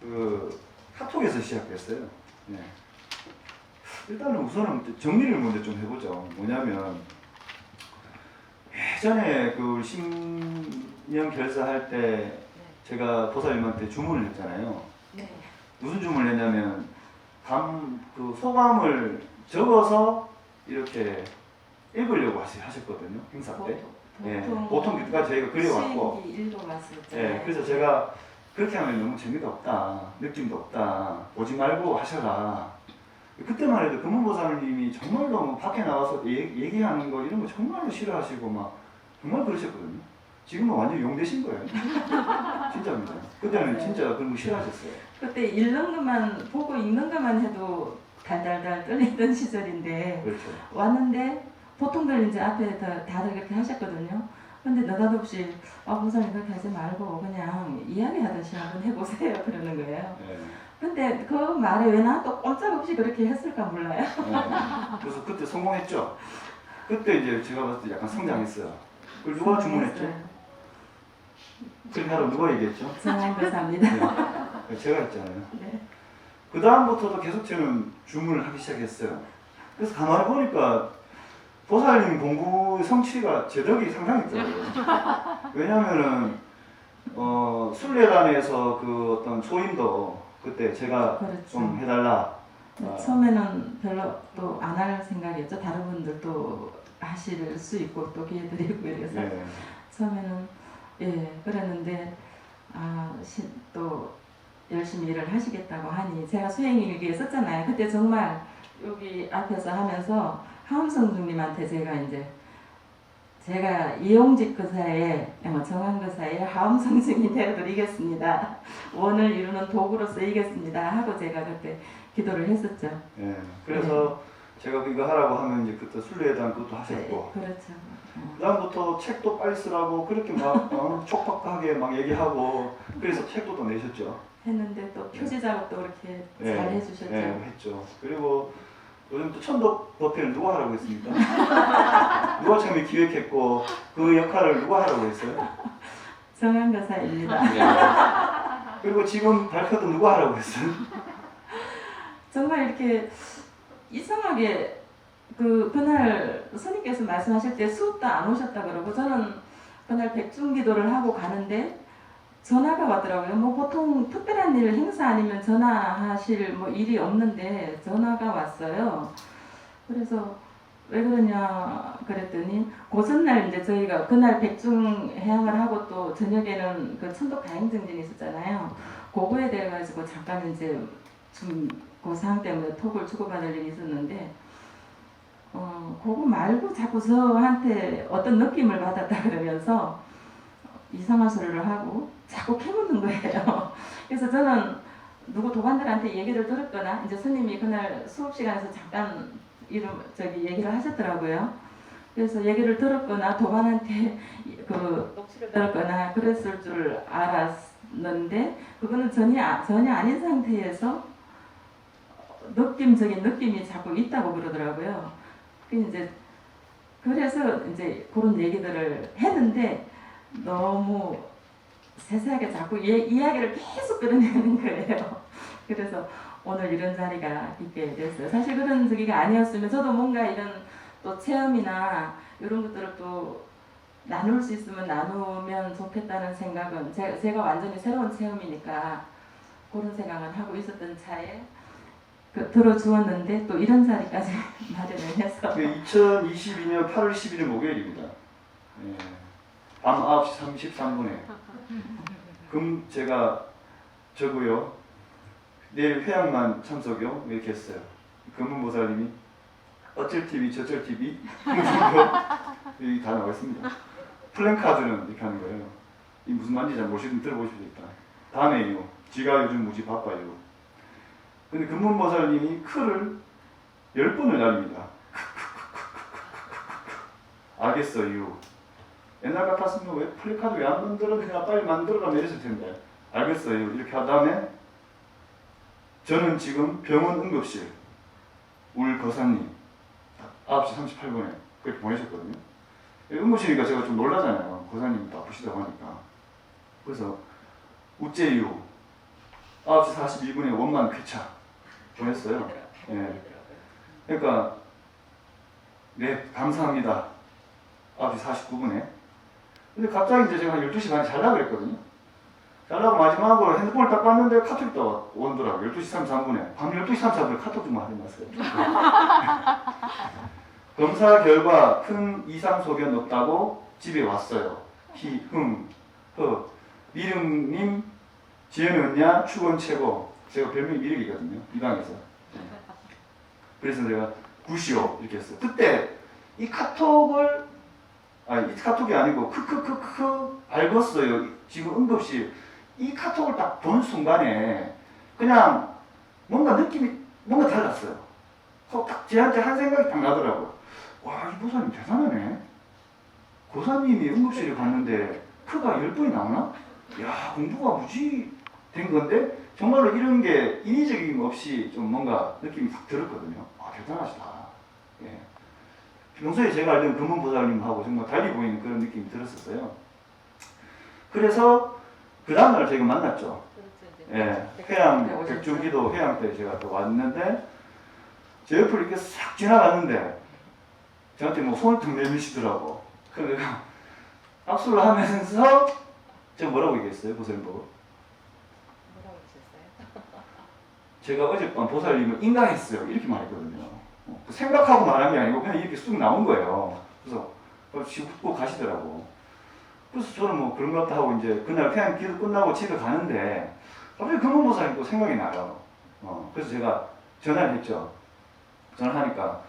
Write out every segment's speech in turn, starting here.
그 카톡에서 시작했어요. 예. 일단은 우선은 정리를 먼저 좀 해보죠. 뭐냐면 예전에 그 신명 결사할 때 제가 보살님한테 주문을 했잖아요. 네. 무슨 주문을 했냐면 그 소감을 적어서 이렇게 읽으려고 하셨거든요. 행사 때. 보통 그때까지 저희가 그려왔고. 예, 그래서 제가 그렇게 하면 너무 재미가 없다, 느낌도 없다, 보지 말고 하셔라. 그때만 해도 금문보살님이 정말 너무 밖에 나와서 얘기하는 거 이런 거 정말로 싫어하시고 막 정말 그러셨거든요. 지금은 완전 용되신 거예요. 진짜입니다. 그때는 진짜 그런 거 싫어하셨어요. 그때 읽는 것만 보고 읽는 것만 해도 달달달 떨리던 시절인데 그렇죠. 왔는데 보통들 이제 앞에 다들 그렇게 하셨거든요. 근데 느닷없이 보살님 그렇게 하지 말고 그냥 이야기하듯이 한번 해보세요 그러는 거예요. 네. 근데 그 말에 왜 난 또 꼼짝없이 그렇게 했을까 몰라요. 네. 그래서 그때 성공했죠. 그때 이제 제가 봤을 때 약간 성장했어요. 그걸 누가 주문했죠? 그렇게 하라고 누가 얘기했죠? 정황교사입니다. 네. 제가 했잖아요. 네. 그 다음부터도 계속 저는 주문을 하기 시작했어요. 그래서 가만히 보니까 보살님 공부 성취가 제 덕이 상당히 있더라고요. 왜냐면은 순례단에서 그 어떤 초임도 그때 제가 그렇죠. 좀 해달라. 처음에는 별로 또 안 할 생각이었죠. 다른 분들도 하실 수 있고 또 기회 드리고 이래서 네. 처음에는 그랬는데 또 열심히 일을 하시겠다고 하니 제가 수행일기에 썼잖아요. 그때 정말 여기 앞에서 하면서 하엄성중님한테 제가 이용직 거사의 정황거사의 하엄성중이 되어드리겠습니다. 원을 이루는 도구로 쓰이겠습니다. 하고 제가 그때 기도를 했었죠. 네. 그래서 제가 이거 하라고 하면 이제 그때 순례단 그것도 하셨고. 네, 그렇죠. 그다음부터 책도 빨리 쓰라고 그렇게 막 촉박하게 막 얘기하고 그래서 책도 또 내셨죠. 했는데 또 표지 작업도 그렇게 잘 해주셨죠. 네, 했죠. 그리고 요즘 또 천덕 법회를 누가 하라고 했습니까? 누가 처음에 기획했고 그 역할을 누가 하라고 했어요? 정황거사입니다. 네. 그리고 지금 발표도 누가 하라고 했어요? 정말 이렇게 이상하게 그날 스님께서 말씀하실 때 수업도 안 오셨다 그러고 저는 그날 백중기도를 하고 가는데 전화가 왔더라고요. 뭐 보통 특별한 일 행사 아니면 전화하실 뭐 일이 없는데 전화가 왔어요. 그래서 왜 그러냐 그랬더니 고선날 이제 저희가 그날 백중해양을 하고 또 저녁에는 그 천독 다행증진이 있었잖아요. 그거에 대해 가지고 잠깐 이제 좀 그 사항 때문에 톡을 주고받을 일이 있었는데 그거 말고 자꾸 저한테 어떤 느낌을 받았다 그러면서 이상한 소리를 하고 자꾸 캐묻는 거예요. 그래서 저는 누구 도반들한테 얘기를 들었거나 이제 스님이 그날 수업 시간에서 잠깐 얘기를 하셨더라고요. 그래서 얘기를 들었거나 도반한테 그 녹취를 들었거나 그랬을 줄 알았는데 그거는 전혀 아닌 상태에서 느낌적인 느낌이 자꾸 있다고 그러더라고요. 그래서 이제 그런 얘기들을 했는데 너무 세세하게 자꾸 이야기를 계속 끌어내는 거예요. 그래서 오늘 이런 자리가 있게 됐어요. 사실 그런 저기가 아니었으면 저도 뭔가 이런 또 체험이나 이런 것들을 또 나눌 수 있으면 나누면 좋겠다는 생각은 제가 완전히 새로운 체험이니까 그런 생각은 하고 있었던 차에 들어주었는데 또 이런 자리까지 마련을 해서 2022년 8월 11일 목요일입니다. 예. 밤 9시 33분에 제가 저고요. 내일 회양만 참석요. 이렇게 했어요. 금문보살님이 어쩔 TV 저쩔 TV 여기 다 나와 있습니다. 플랜카드는 이렇게 하는 거예요. 이 무슨 말인지 잘 모르시면 들어보시겠다. 다음에요. 지가 요즘 무지 바빠요. 근데 금문보살님이 크를 10번을 날립니다. 알겠어요. 옛날 같았으면 왜 플래카드 왜 안 만들어? 그냥 빨리 만들어라 이랬을 텐데. 알겠어요. 이렇게 한 다음에 저는 지금 병원 응급실 울 거사님 9시 38분에 그렇게 보내셨거든요. 응급실이니까 제가 좀 놀라잖아요. 거사님도 아프시다고 하니까. 그래서 우째유 9시 42분에 원만 쾌차 보냈어요. 예. 그러니까 네 감사합니다. 9시 49분에. 근데 갑자기 이제 제가 한 12시 반에 자려고 그랬거든요. 자려고 마지막으로 핸드폰을 딱 봤는데 카톡이 또 오더라고요. 12시 33분에. 밤 12시 33분에 카톡 좀 하지 마세요. 검사 결과 큰 이상 소견 없다고 집에 왔어요. 희흥허 미름님 지연 언냐 축원 최고. 제가 별명이 미륵이거든요. 이 방에서. 그래서 제가 구시오 이렇게 했어요. 그때 이 카톡을 이 카톡이 아니고 크크크크 알겠어요. 지금 응급실 이 카톡을 딱 본 순간에 그냥 뭔가 느낌이 뭔가 달랐어요. 딱 제한테 한 생각이 딱 나더라고요. 와, 이 보사님 대단하네. 고사님이 응급실에 갔는데 크가 10번이 나오나? 야, 공부가 무지 된 건데 정말로 이런 게 인위적인 거 없이 좀 뭔가 느낌이 딱 들었거든요. 아, 대단하시다. 예. 평소에 제가 알던 금은보살님하고 정말 달리 보이는 그런 느낌이 들었었어요. 그래서 그 다음날 제가 만났죠. 예, 회양, 백중기도 회양 때 제가 또 왔는데 제 옆을 이렇게 싹 지나갔는데 저한테 뭐 손을 탁 내미시더라고. 그래서 내가 악수를 하면서 제가 뭐라고 얘기했어요, 보살님 보고? 뭐라고 하셨어요? 제가 어젯밤 보살님을 인가했어요. 이렇게 말했거든요. 생각하고 말한 게 아니고 그냥 이렇게 쑥 나온 거예요. 그래서 웃고 가시더라고. 그래서 저는 뭐 그런 것 같다 하고 이제 그날 그냥 기도 끝나고 집에 가는데 갑자기 금은보살님 또 생각이 나요. 그래서 제가 전화를 했죠. 전화하니까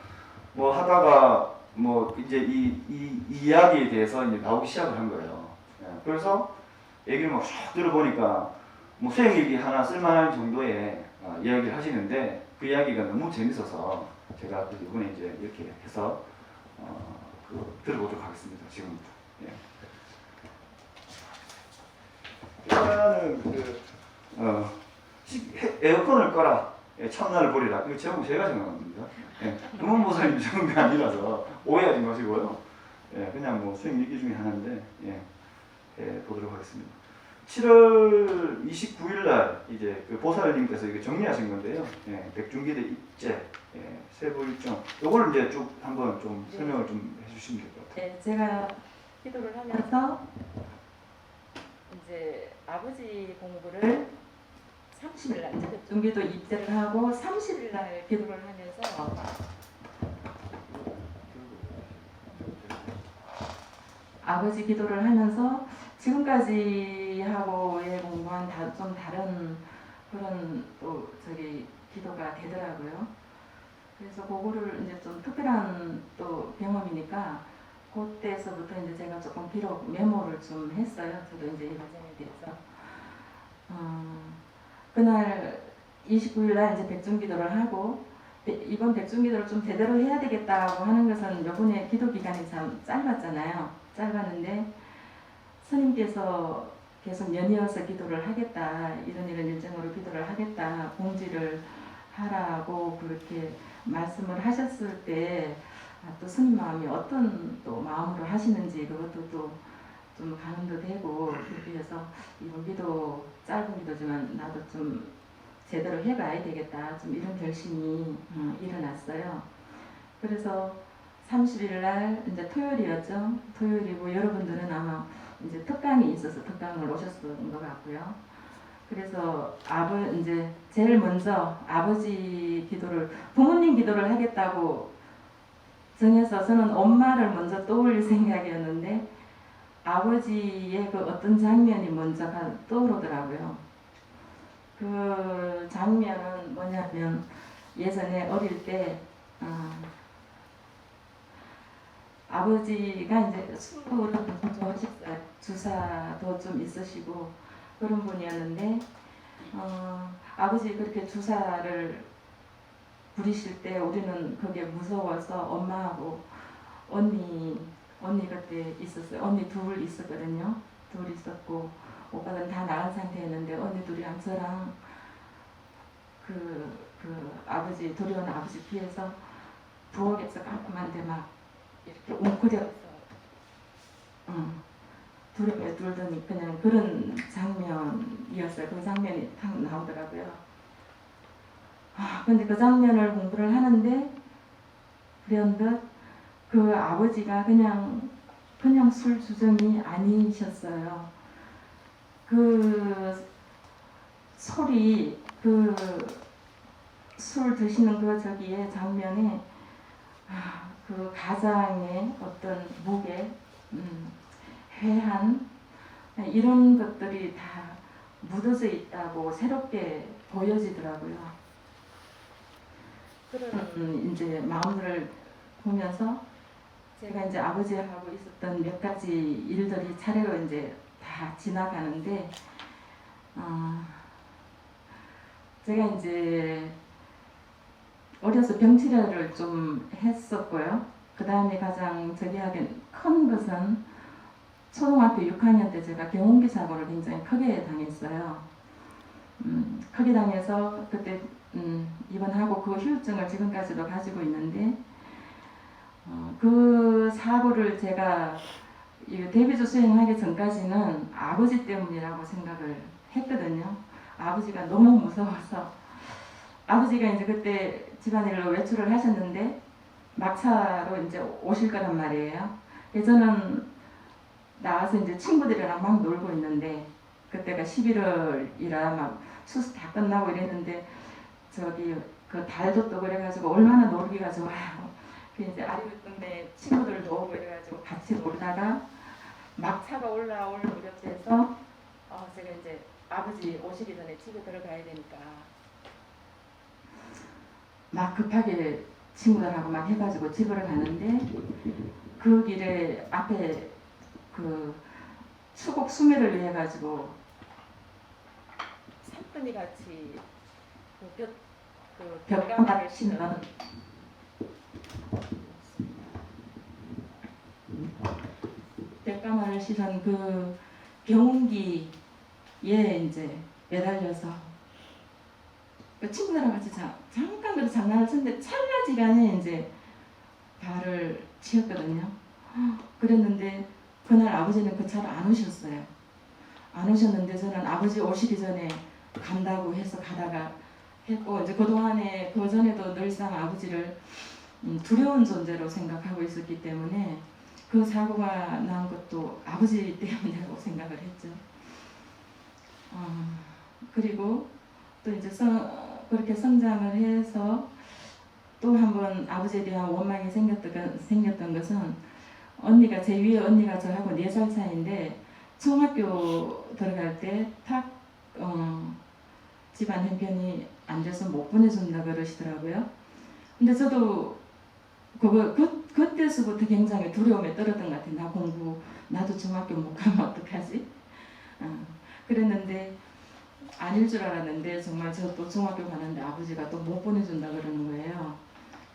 뭐 하다가 뭐 이제 이 이야기에 대해서 이제 나오기 시작을 한 거예요. 예, 그래서 얘기를 막 쭉 들어보니까 뭐 수행 일기 하나 쓸만한 정도의 이야기를 하시는데 그 이야기가 너무 재밌어서 제가 이번에 이제 이렇게 해서 들어보도록 하겠습니다. 지금부터. 예. 일단은 에어컨을 꺼라. 예, 참나를 보리라. 이거 제목 제가 정합니다. 예, 금은보살님 적은 게 아니라서 오해하지 마시고요. 예, 그냥 뭐 수행 일기 중에 하나인데 보도록 하겠습니다. 7월 29일 날 이제 그 보살님께서 이게 정리하신 건데요. 예, 백중기대 입제 세부 일정. 요걸 이제 쭉 한번 좀 설명을 좀 해주시면 될 것 같아요. 네, 제가 기도를 하면서 그래서 이제 아버지 공부를 30일 날 이제 중기도 입제를 하고 30일 날 기도를 하면서 아버지 기도를 하면서 지금까지 하고의 공부한 좀 다른 그런 또 기도가 되더라고요. 그래서 그거를 이제 좀 특별한 또 경험이니까 그때서부터 이제 제가 조금 비록 메모를 좀 했어요. 저도 이제 이 과정에 대해서 그날 29일 날 이제 백중기도를 하고 이번 백중기도를 좀 제대로 해야 되겠다고 하는 것은 요번에 기도 기간이 참 짧았잖아요. 짧았는데 스님께서 계속 연이어서 기도를 하겠다, 이런 일정으로 기도를 하겠다, 공지를 하라고 그렇게 말씀을 하셨을 때 또 스님 마음이 어떤 또 마음으로 하시는지 그것도 또 좀 가늠도 되고, 그렇게 해서 이번 기도 짧은 기도지만 나도 좀 제대로 해봐야 되겠다, 좀 이런 결심이 일어났어요. 그래서 30일 날 이제 토요일이었죠. 토요일이고 여러분들은 아마 이제 특강이 있어서 특강을 오셨던 것 같고요. 그래서 이제 제일 먼저 아버지 기도를, 부모님 기도를 하겠다고 정해서 저는 엄마를 먼저 떠올릴 생각이었는데 아버지의 그 어떤 장면이 먼저 떠오르더라고요. 그 장면은 뭐냐면 예전에 어릴 때 아버지가 이제 술을 좀 좋아하셨어요. 주사도 좀 있으시고 그런 분이었는데 아버지 그렇게 주사를 부리실 때 우리는 그게 무서워서 엄마하고 언니 그때 있었어요. 언니 둘 있었거든요. 둘 있었고 오빠는 다 나간 상태였는데 언니 둘이랑 저랑 그 아버지 두려운 아버지 뒤에서 부엌에서 깔끔한데 막 이렇게 웅크려 두렵게 뚫더니 그냥 그런 장면이었어요. 그 장면이 딱 나오더라고요. 근데 그 장면을 공부를 하는데 불현듯 그 아버지가 그냥 술 주정이 아니셨어요. 그 소리, 그 술 드시는 그 저기에 장면에 그 가장의 어떤 무게, 회한 이런 것들이 다 묻어져 있다고 새롭게 보여지더라고요. 그런 이제 마음을 보면서 제가 이제 아버지하고 있었던 몇 가지 일들이 차례로 이제 다 지나가는데, 제가 이제 어려서 병치료를 좀 했었고요. 그 다음에 가장 저기 하긴 큰 것은 초등학교 6학년 때 제가 경운기 사고를 굉장히 크게 당했어요. 크게 당해서 그때 입원하고 그 후유증을 지금까지도 가지고 있는데, 그 사고를 제가 데뷔조 수행하기 전까지는 아버지 때문이라고 생각을 했거든요. 아버지가 너무 무서워서. 아버지가 이제 그때 집안일로 외출을 하셨는데 막차로 이제 오실 거란 말이에요. 저는 나와서 이제 친구들이랑 막 놀고 있는데, 그때가 11월이라 막 수술 다 끝나고 이랬는데 저기 그 달도 또 그래가지고 얼마나 놀기가 좋아요. 그 이제 아리백동네 친구들도 오고 이래가지고 같이 놀다가 막차가 올라올 무렵에서 제가 이제 아버지 오시기 전에 집에 들어가야 되니까 막 급하게 친구들하고 막 해가지고 집으로 가는데, 그 길에 앞에 그 추곡 수매를 위해 가지고 산더미 같이 그 벽가마를 신는 벽가마를 신은 그 경운기에 이제 매달려서 그 친구들하고 같이 잠깐 그래도 장난을 쳤는데 찰나지간에 이제 발을 치었거든요. 그랬는데 그날 아버지는 그 차로 안 오셨어요. 안 오셨는데 저는 아버지 오시기 전에 간다고 해서 가다가 했고, 이제 그동안에 그 전에도 늘상 아버지를 두려운 존재로 생각하고 있었기 때문에 그 사고가 난 것도 아버지 때문이라고 생각을 했죠. 그리고 또 이제 그렇게 성장을 해서 또 한 번 아버지에 대한 원망이 생겼던 것은, 언니가 제 위에 언니가 저하고 4살 차이인데 중학교 들어갈 때 탁 집안 형편이 안 돼서 못 보내준다 그러시더라고요. 근데 저도 그때서부터 굉장히 두려움에 떨었던 것 같아요. 나도 중학교 못 가면 어떡하지? 그랬는데 아닐 줄 알았는데 정말 저도 중학교 가는데 아버지가 또 못 보내준다 그러는 거예요.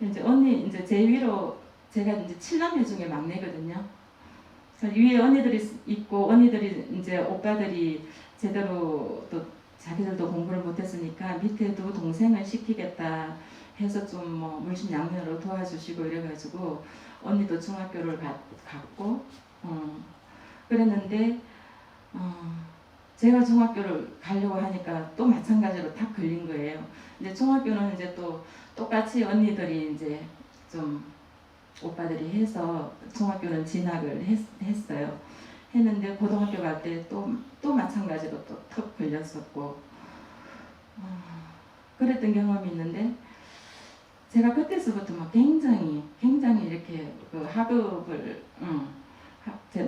이제 언니 이제 제 위로, 제가 이제 7남매 중에 막내거든요. 위에 언니들이 있고, 언니들이 이제 오빠들이 제대로 또 자기들도 공부를 못했으니까 밑에도 동생을 시키겠다 해서 좀 뭐 물심양면으로 도와주시고 이래가지고 언니도 중학교를 갔고, 그랬는데 제가 중학교를 가려고 하니까 또 마찬가지로 탁 걸린 거예요. 이제 중학교는 이제 또 똑같이 언니들이 이제 좀 오빠들이 해서 중학교는 진학을 했어요. 했는데 고등학교 갈 때 또 마찬가지로 또 턱 걸렸었고, 그랬던 경험이 있는데, 제가 그때서부터 막 굉장히 이렇게 그 학업을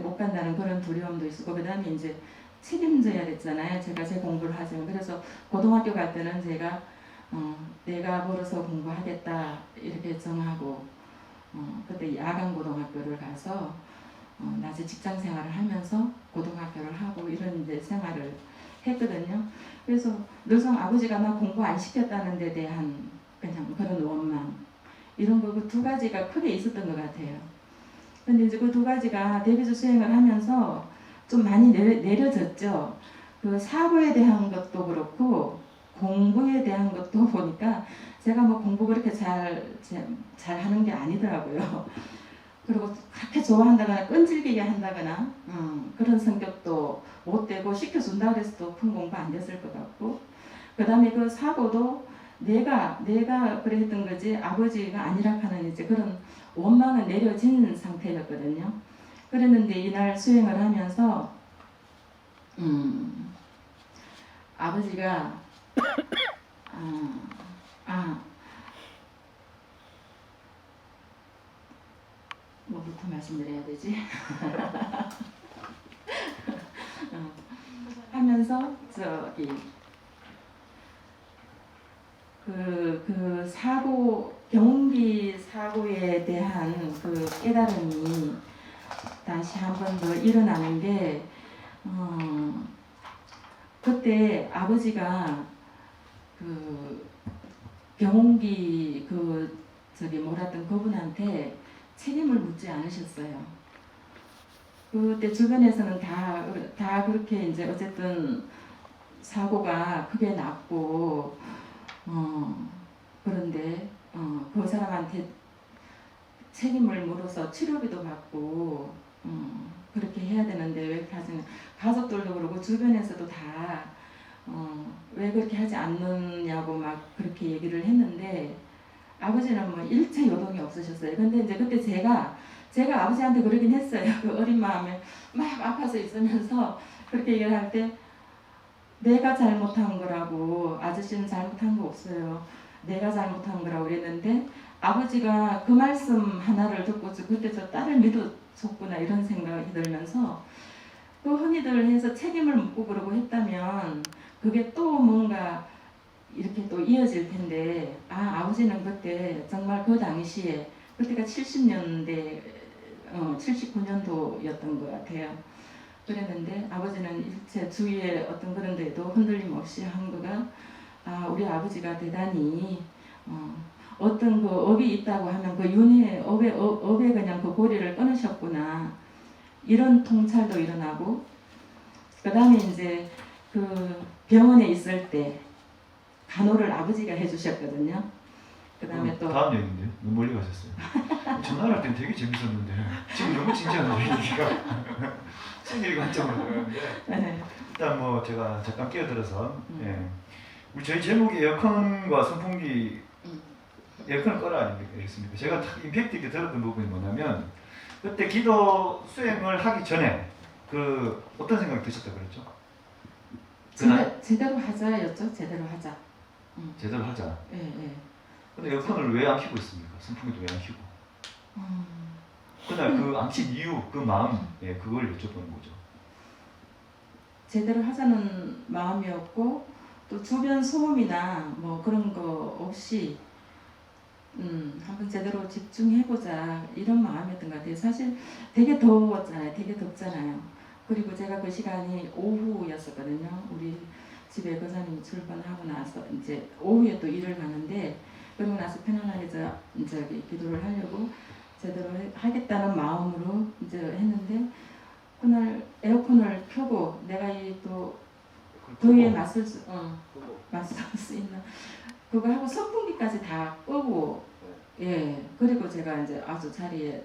못 간다는 그런 두려움도 있었고, 그 다음에 이제 책임져야 됐잖아요. 제가 제 공부를 하지만. 그래서 고등학교 갈 때는 제가 내가 벌어서 공부하겠다 이렇게 정하고, 그때 야간 고등학교를 가서 낮에 직장 생활을 하면서 고등학교를 하고 이런 이제 생활을 했거든요. 그래서 늘상 아버지가 나 공부 안 시켰다는 데 대한 그냥 그런 원망, 이런 거 그 2가지가 크게 있었던 것 같아요. 근데 이제 그 2가지가 데뷔조 수행을 하면서 좀 많이 내려졌죠. 그 사고에 대한 것도 그렇고 공부에 대한 것도 보니까 제가 뭐 공부 그렇게 잘 하는 게 아니더라고요. 그리고 그렇게 좋아한다거나 끈질기게 한다거나 그런 성격도 못 되고 시켜준다 그래서 높은 공부 안 됐을 것 같고 그 다음에 그 사고도 내가 그래 했던 거지 아버지가 아니라 하는 이제 그런 원망은 내려진 상태였거든요. 그랬는데 이날 수행을 하면서 아버지가 뭐부터 말씀드려야 되지? 하면서 저기 그 사고 경운기 사고에 대한 그 깨달음이 다시 한 번 더 일어나는 게 그때 아버지가 그 경운기 그 저기 몰았던 그분한테 책임을 묻지 않으셨어요. 그때 주변에서는 다 그렇게 이제 어쨌든 사고가 크게 났고 그런데 그 사람한테 책임을 물어서 치료비도 받고 그렇게 해야 되는데 왜 그렇게 하지는 가족들도 그러고 주변에서도 다 왜 그렇게 하지 않느냐고 막 그렇게 얘기를 했는데 아버지는 뭐 일체 요동이 없으셨어요. 근데 이제 그때 제가 아버지한테 그러긴 했어요. 그 어린 마음에 막 아파서 있으면서 그렇게 얘기를 할 때 내가 잘못한 거라고 아저씨는 잘못한 거 없어요. 내가 잘못한 거라고 그랬는데 아버지가 그 말씀 하나를 듣고 그때 저 딸을 믿어줬구나 이런 생각이 들면서 그 흔히들 해서 책임을 묻고 그러고 했다면 그게 또 뭔가 이렇게 또 이어질 텐데 아버지는 그때 정말 그 당시에 그때가 70년대 79년도였던 것 같아요. 그랬는데 아버지는 일체 주위에 어떤 그런 데도 흔들림 없이 한 거가 우리 아버지가 대단히 어떤 그 업이 있다고 하면 그 윤회 업에 그냥 그 고리를 끊으셨구나 이런 통찰도 일어나고 그 다음에 이제 그 병원에 있을 때 간호를 아버지가 해주셨거든요. 그 다음에 또 다음 얘기인데 너무 멀리 가셨어요. 전화할 땐 되게 재밌었는데 지금 너무 진지한 얘기가 생일이 관점으로 들어가는데 네. 일단 뭐 제가 잠깐 끼어들어서 예. 우리 저희 제목이 에어컨과 선풍기 에어컨을 꺼라 아니겠습니까? 제가 딱 임팩트 있게 들었던 부분이 뭐냐면 그때 기도 수행을 하기 전에 그 어떤 생각이 드셨다고 그랬죠? 제대로 하자였죠. 제대로 하자. 제대로 하자. 예, 예. 근데 에어컨을 왜 안 켜고 있습니까? 선풍기도 왜 안 켜고? 그날 그 안 킨 이유, 그 마음, 예, 그걸 여쭤보는 거죠. 제대로 하자는 마음이었고 또 주변 소음이나 뭐 그런 거 없이 한번 제대로 집중해보자 이런 마음이었던 것 같아요. 사실 되게 더웠잖아요. 되게 덥잖아요. 그리고 제가 그 시간이 오후였었거든요. 우리 집에 거사님이 출근하고 나서 이제 오후에 또 일을 가는데 그러고 나서 편안하게 이제 기도를 하려고 제대로 하겠다는 마음으로 이제 했는데 그날 에어컨을 켜고 내가 이 또 더위에 맞설 수 있는 그거 하고 선풍기까지 다 끄고 예 그리고 제가 이제 아주 자리에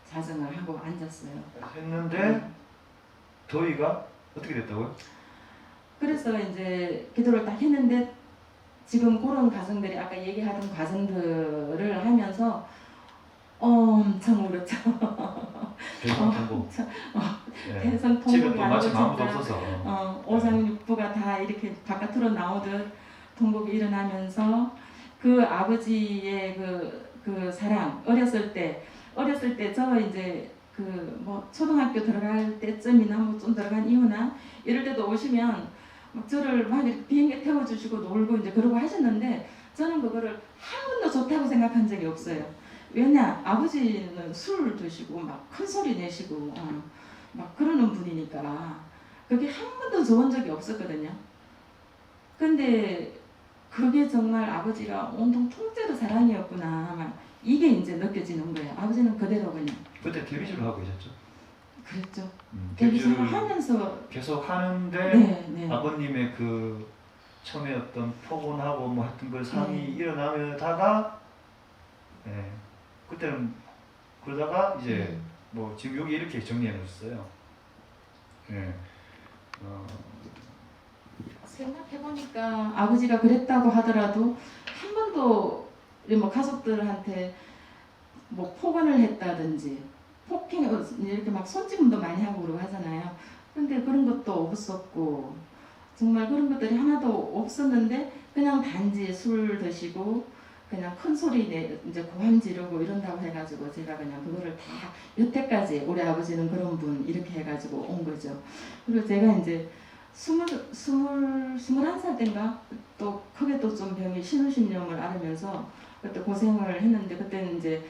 자정을 하고 앉았어요. 했는데 더위가 어떻게 됐다고요? 그래서 이제 기도를 딱 했는데 지금 그런 과정들이 아까 얘기하던 과정들을 하면서 엄청 울었죠. 대선 통보. 예. 대선 집에 통곡이 또 마침 아무도 진짜 없어서. 오장육부가 다 이렇게 바깥으로 나오듯 통곡이 일어나면서 그 아버지의 그 사랑 어렸을 때 저 이제 그 뭐 초등학교 들어갈 때쯤이나 뭐 좀 들어간 이후나 이럴 때도 오시면 막 저를 막 이렇게 비행기 태워주시고 놀고 이제 그러고 하셨는데 저는 그거를 한 번도 좋다고 생각한 적이 없어요. 왜냐 아버지는 술 드시고 막 큰 소리 내시고 막 그러는 분이니까 그게 한 번도 좋은 적이 없었거든요. 근데 그게 정말 아버지가 온통 통째로 사랑이었구나 막 이게 이제 느껴지는 거예요. 아버지는 그대로 그냥 그때 데뷔를 하고 계셨죠? 그랬죠. 데뷔를 데뷔를 하면서 계속 하는데 네. 아버님의 그 처음에 어떤 포근하고 뭐 하여튼 그 상이 네. 일어나다가 예, 그때는 그러다가 이제 뭐 지금 여기 이렇게 정리해 놓으셨어요. 예. 생각해보니까 아버지가 그랬다고 하더라도 한 번도 뭐 가족들한테 뭐 폭언을 했다든지 폭행 이렇게 막 손찌검도 많이 하고 그러고 하잖아요. 근데 그런 것도 없었고 정말 그런 것들이 하나도 없었는데 그냥 단지 술 드시고 그냥 큰 소리 이제 고함 지르고 이런다고 해가지고 제가 그냥 그거를 다 여태까지 우리 아버지는 그런 분 이렇게 해가지고 온 거죠. 그리고 제가 이제 21살 때인가 또 크게 또 좀 병이 신우신염을 앓으면서 그때 고생을 했는데 그때는 이제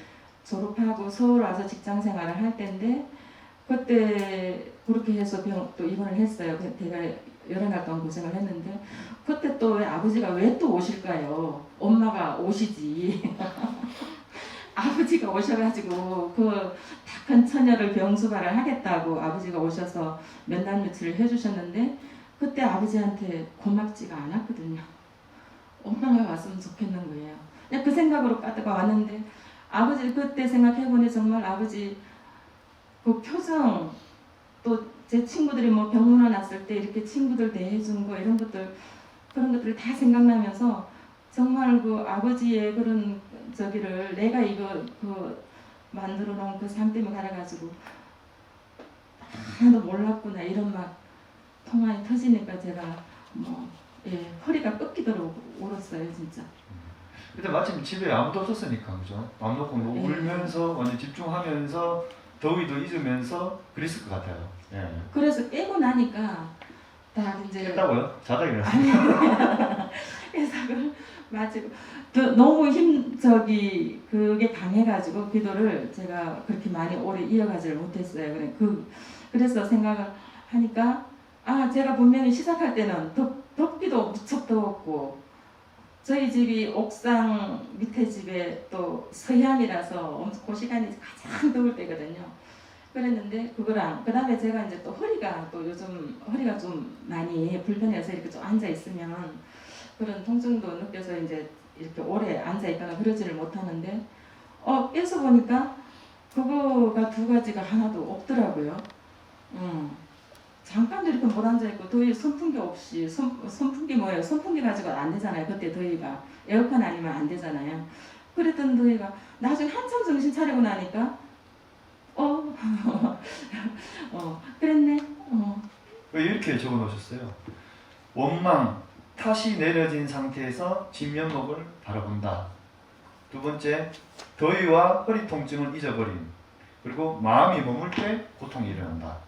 졸업하고 서울 와서 직장 생활을 할 때인데 그때 그렇게 해서 병 또 입원을 했어요. 제가 여러 날 동안 고생을 했는데 그때 또 왜 아버지가 왜 또 오실까요? 엄마가 오시지. 아버지가 오셔가지고 그 다 큰 처녀를 병수발을 하겠다고 아버지가 오셔서 몇 날 며칠을 해주셨는데 그때 아버지한테 고맙지가 않았거든요. 엄마가 왔으면 좋겠는 거예요. 그냥 그 생각으로 가다가 왔는데 아버지 그때 생각해보니 정말 아버지 그 표정 또 제 친구들이 뭐 병문안 왔을 때 이렇게 친구들 대해준 거 이런 것들 그런 것들이 다 생각나면서 정말 그 아버지의 그런 저기를 내가 이거 그 만들어 놓은 그 삶 때문에 갈아가지고 하나도 몰랐구나 이런 막 통화에 터지니까 제가 뭐 허리가 꺾이도록 울었어요 진짜. 그때 마침 집에 아무도 없었으니까 그죠? 맘 놓고 뭐 울면서 완전 집중하면서 더위도 잊으면서 그랬을 것 같아요. 예. 그래서 깨고 나니까 다 이제 깼다고요? 자다 일어났어요. 그래서 맞고 너무 그게 강해가지고 기도를 제가 그렇게 많이 오래 이어가지를 못했어요. 그래서 생각을 하니까 제가 분명히 시작할 때는 덥기도 무척 더웠고 저희 집이 옥상 밑에 집에 또 서해안이라서 그 시간이 가장 더울 때거든요. 그랬는데 그 다음에 제가 이제 또 허리가 또 요즘 허리가 좀 많이 불편해서 이렇게 좀 앉아 있으면 그런 통증도 느껴서 이제 이렇게 오래 앉아 있거나 그러지를 못하는데 깨서 보니까 그거가 두 가지가 하나도 없더라고요. 잠깐도 이렇게 못 앉아 있고 더위 선풍기 없이 선풍기 뭐예요? 선풍기 가지고 안 되잖아요. 그때 더위가 에어컨 아니면 안 되잖아요. 그랬던 더위가 나중에 한참 정신 차리고 나니까 그랬네. 왜 이렇게 적어 놓으셨어요? 원망, 탓이 내려진 상태에서 진면목을 바라본다. 두 번째, 더위와 허리 통증을 잊어버림. 그리고 마음이 머물 때 고통이 일어난다.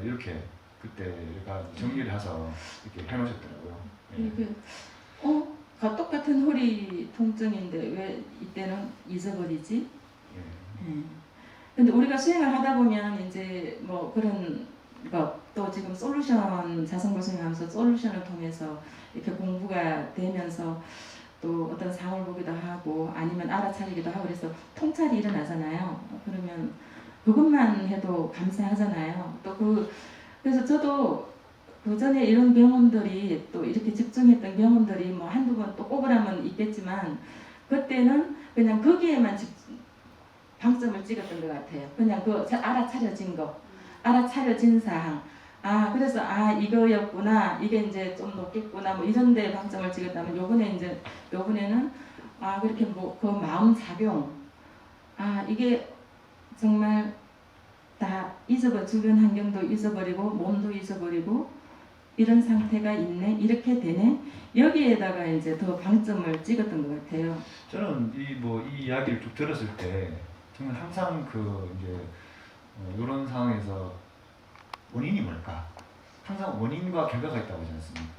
이렇게 그때가 정리를 해서 이렇게 해놓으셨더라고요. 예. 똑같은 허리 통증인데 왜 이때는 잊어버리지? 근데 우리가 수행을 하다 보면 이제 뭐 그런 또 지금 솔루션 자성고 수행하면서 솔루션을 통해서 이렇게 공부가 되면서 또 어떤 상을 보기도 하고 아니면 알아차리기도 하고 그래서 통찰이 일어나잖아요. 그러면 그것만 해도 감사하잖아요. 그래서 저도 그 전에 이런 경험들이 또 이렇게 집중했던 경험들이 뭐 한두 번 또 꼽으라면 있겠지만 그때는 그냥 거기에만 방점을 찍었던 것 같아요. 그냥 그 알아차려진 거, 알아차려진 사항. 그래서 이거였구나, 이게 이제 좀 높겠구나, 뭐 이런 데 방점을 찍었다면 요번에는 그렇게 뭐 그 마음 작용, 이게 정말 다 주변 환경도 잊어버리고 몸도 잊어버리고 이런 상태가 있네, 이렇게 되네. 여기에다가 이제 더 방점을 찍었던 것 같아요. 저는 이 이야기를 쭉 들었을 때 저는 항상 이런 상황에서 원인이 뭘까? 항상 원인과 결과가 있다고 하지 않습니까?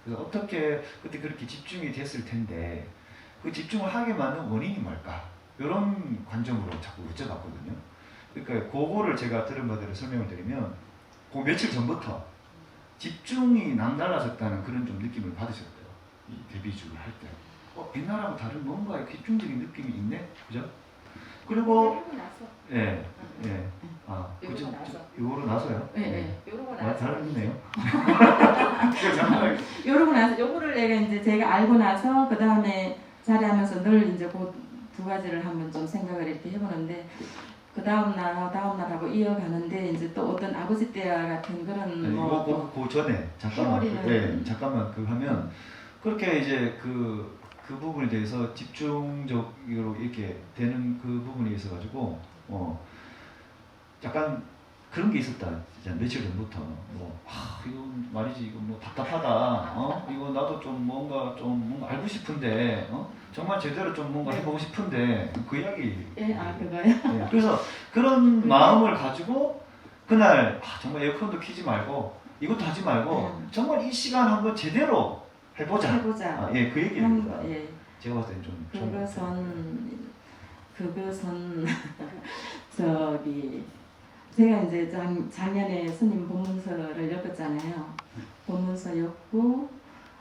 그래서 어떻게 그때 그렇게 집중이 됐을 텐데 그 집중을 하게 만든 원인이 뭘까? 이런 관점으로 자꾸 여쭤봤거든요. 그러니까 그거를 제가 들은 바대로 설명을 드리면 그 며칠 전부터 집중이 남달라졌다는 그런 좀 느낌을 받으셨대요. 이 데뷔주를 할 때. 옛날하고 다른 뭔가 집중적인 느낌이 있네? 그죠? 그리고 하고 나서. 예. 요러고 나서. 요러고 나서요? 네. 요러고 나서. 잘 듣네요. 요러고 나서 요거를 내가 이제 제가 알고 나서 그 다음에 자리하면서 늘 이제 그 두 가지를 한번 좀 생각을 이렇게 해보는데 그 다음 날 하고 이어가는데 이제 또 어떤 아버지 때와 같은 그런 뭐 그 전에 잠깐만 해버리는- 잠깐만 그 하면 그렇게 이제 그 부분에 대해서 집중적으로 이렇게 되는 그 부분이 있어가지고 약간 그런 게 있었다. 진짜 며칠 전부터 이거 말이지 이거 뭐 답답하다. 이거 나도 좀 뭔가 알고 싶은데 정말 제대로 좀 뭔가 해보고 싶은데 그 이야기. 그거요? 네, 그래서 그런 마음을 가지고 그날 정말 에어컨도 켜지 말고 이것도 하지 말고 정말 이 시간 한번 제대로 해보자. 그 얘기입니다. 제가 봤을 때는 좀 그것은 제가 이제 작년에 스님 법문서를 엮었잖아요. 법문서 엮고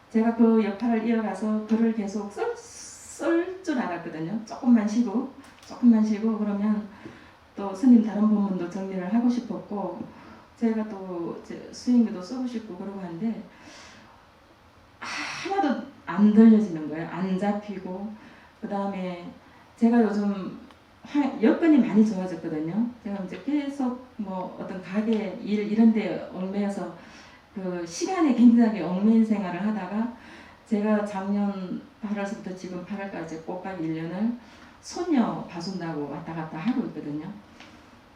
제가 그 역할을 이어가서 글을 계속 쓸 줄 알았거든요. 조금만 쉬고 그러면 또 스님 다른 법문도 정리를 하고 싶었고 제가 또 수행기도 쓰고 싶고 그러고 하는데 하나도 안 들려지는 거예요. 안 잡히고 그 다음에 제가 요즘 여건이 많이 좋아졌거든요. 제가 이제 계속 뭐 어떤 가게 일 이런 데 얽매여서 그 시간에 굉장히 얽매인 생활을 하다가 제가 작년 8월부터 지금 8월까지 꽃가게 1년을 손녀 봐준다고 왔다 갔다 하고 있거든요.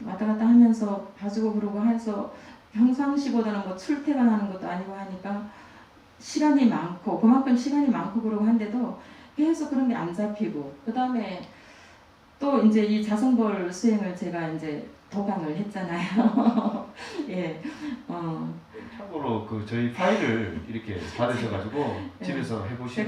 왔다 갔다 하면서 봐주고 그러고 해서 평상시보다는 뭐 출퇴근하는 것도 아니고 하니까 시간이 많고 그만큼 시간이 많고 그러고 한데도 계속 그런 게 안 잡히고 그 다음에 또 이제 이 자성벌 수행을 제가 이제 도강을 했잖아요. 참고로 그 저희 파일을 이렇게 받으셔가지고 집에서 해보시고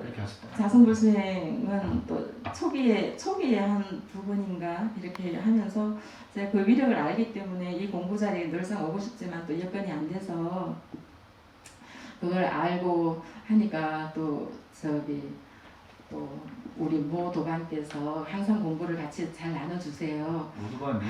이렇게 하셨다. 자성불 수행은 또 초기에 한 두 번인가 이렇게 하면서 제가 그 위력을 알기 때문에 이 공부 자리에 늘상 오고 싶지만 또 여건이 안 돼서 그걸 알고 하니까 또 우리 모 도반께서 항상 공부를 같이 잘 나눠주세요. 모두반이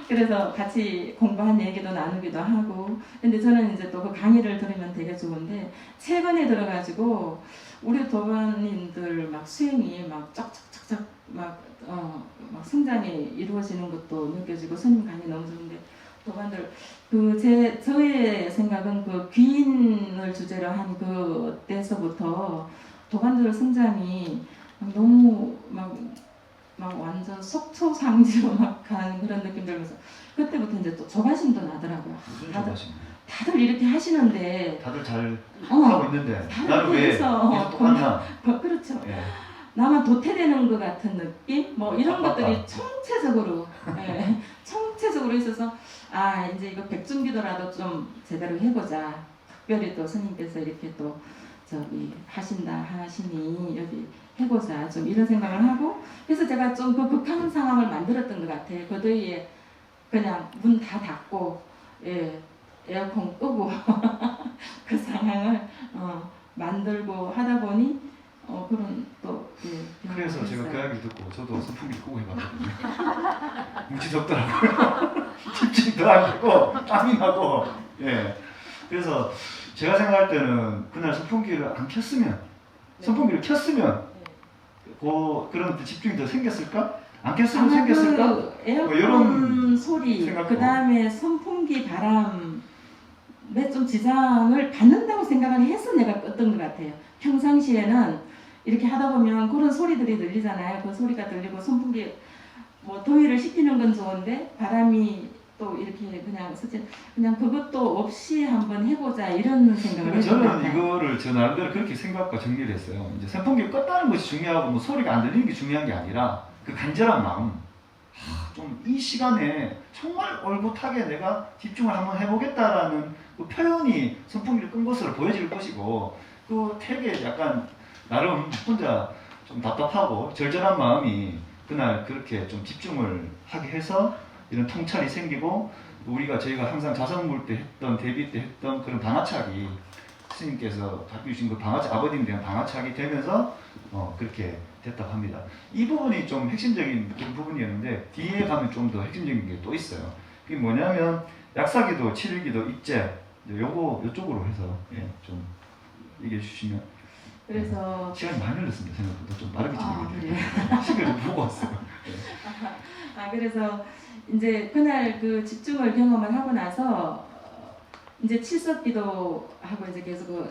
그래서 같이 공부한 얘기도 나누기도 하고 근데 저는 이제 또 그 강의를 들으면 되게 좋은데 최근에 들어가지고 우리 도반님들 막 수행이 막 쫙쫙쫙쫙 막 성장이 이루어지는 것도 느껴지고 스님 강의 너무 좋은데 도반들 저의 생각은 그 귀인을 주제로 한 그때서부터 도반들 성장이 너무 막 완전 속초상지로 막 가는 그런 느낌 들면서 그때부터 이제 또 조바심도 나더라고요. 무슨 조바심? 다들 이렇게 하시는데 다들 잘 하고 있는데 나는 왜 계속 똑같냐? 그렇죠. 나만 도태되는 것 같은 느낌? 뭐 이런 것들이 총체적으로 있어서 이제 이거 백중기도라도 좀 제대로 해보자. 특별히 또 스님께서 이렇게 또 하신다 하시니 여기 해보자 좀 이런 생각을 하고 그래서 제가 좀 그 극한 상황을 만들었던 것 같아요. 그 더위에 그냥 문 다 닫고 에어컨 끄고 그 상황을 만들고 하다 보니 그런 또 그래서 제가 그 이야기 듣고 저도 선풍기 끄고 해봤거든요. 무지 덥더라고요. 집중도 안 되고 땀이 나고 그래서 제가 생각할 때는 그날 선풍기를 안 켰으면 선풍기를 켰으면 그런 집중이 더 생겼을까? 안 켰으면 생겼을까? 그 에어컨 소리 그 다음에 선풍기 바람에 좀 지장을 받는다고 생각을 해서 내가 껐던 것 같아요. 평상시에는 이렇게 하다 보면 그런 소리들이 들리잖아요. 그 소리가 들리고 선풍기 뭐 더위를 식히는 건 좋은데 바람이 또 이렇게 그냥 그것도 없이 한번 해보자 이런 생각을 했어요. 저는 이거를 저 나름대로 그렇게 생각과 정리를 했어요. 이제 선풍기 껐다는 것이 중요하고 뭐 소리가 안 들리는 게 중요한 게 아니라 그 간절한 마음. 좀 이 시간에 정말 얼굴하게 내가 집중을 한번 해보겠다라는 그 표현이 선풍기를 끈 것으로 보여질 것이고 그 되게 약간 나름 혼자 좀 답답하고 절절한 마음이 그날 그렇게 좀 집중을 하게 해서 이런 통찰이 생기고 저희가 항상 자성불 때 했던 대비 때 했던 그런 방아착이 스님께서 갖고 주신 그 아버님에 대한 방아착이 되면서 그렇게 됐다고 합니다. 이 부분이 좀 핵심적인 그런 부분이었는데 뒤에 가면 좀 더 핵심적인 게 또 있어요. 그게 뭐냐면 약사기도, 칠일기도, 입제 요쪽으로 해서 좀 얘기해 주시면. 그래서 시간이 많이 흘렀습니다. 생각보다 좀 빠르게 그래요. 진행했는데 시간을 좀 보고 왔어요. 그래서 이제 그날 그 집중을 경험을 하고 나서 이제 칠석기도 하고 이제 계속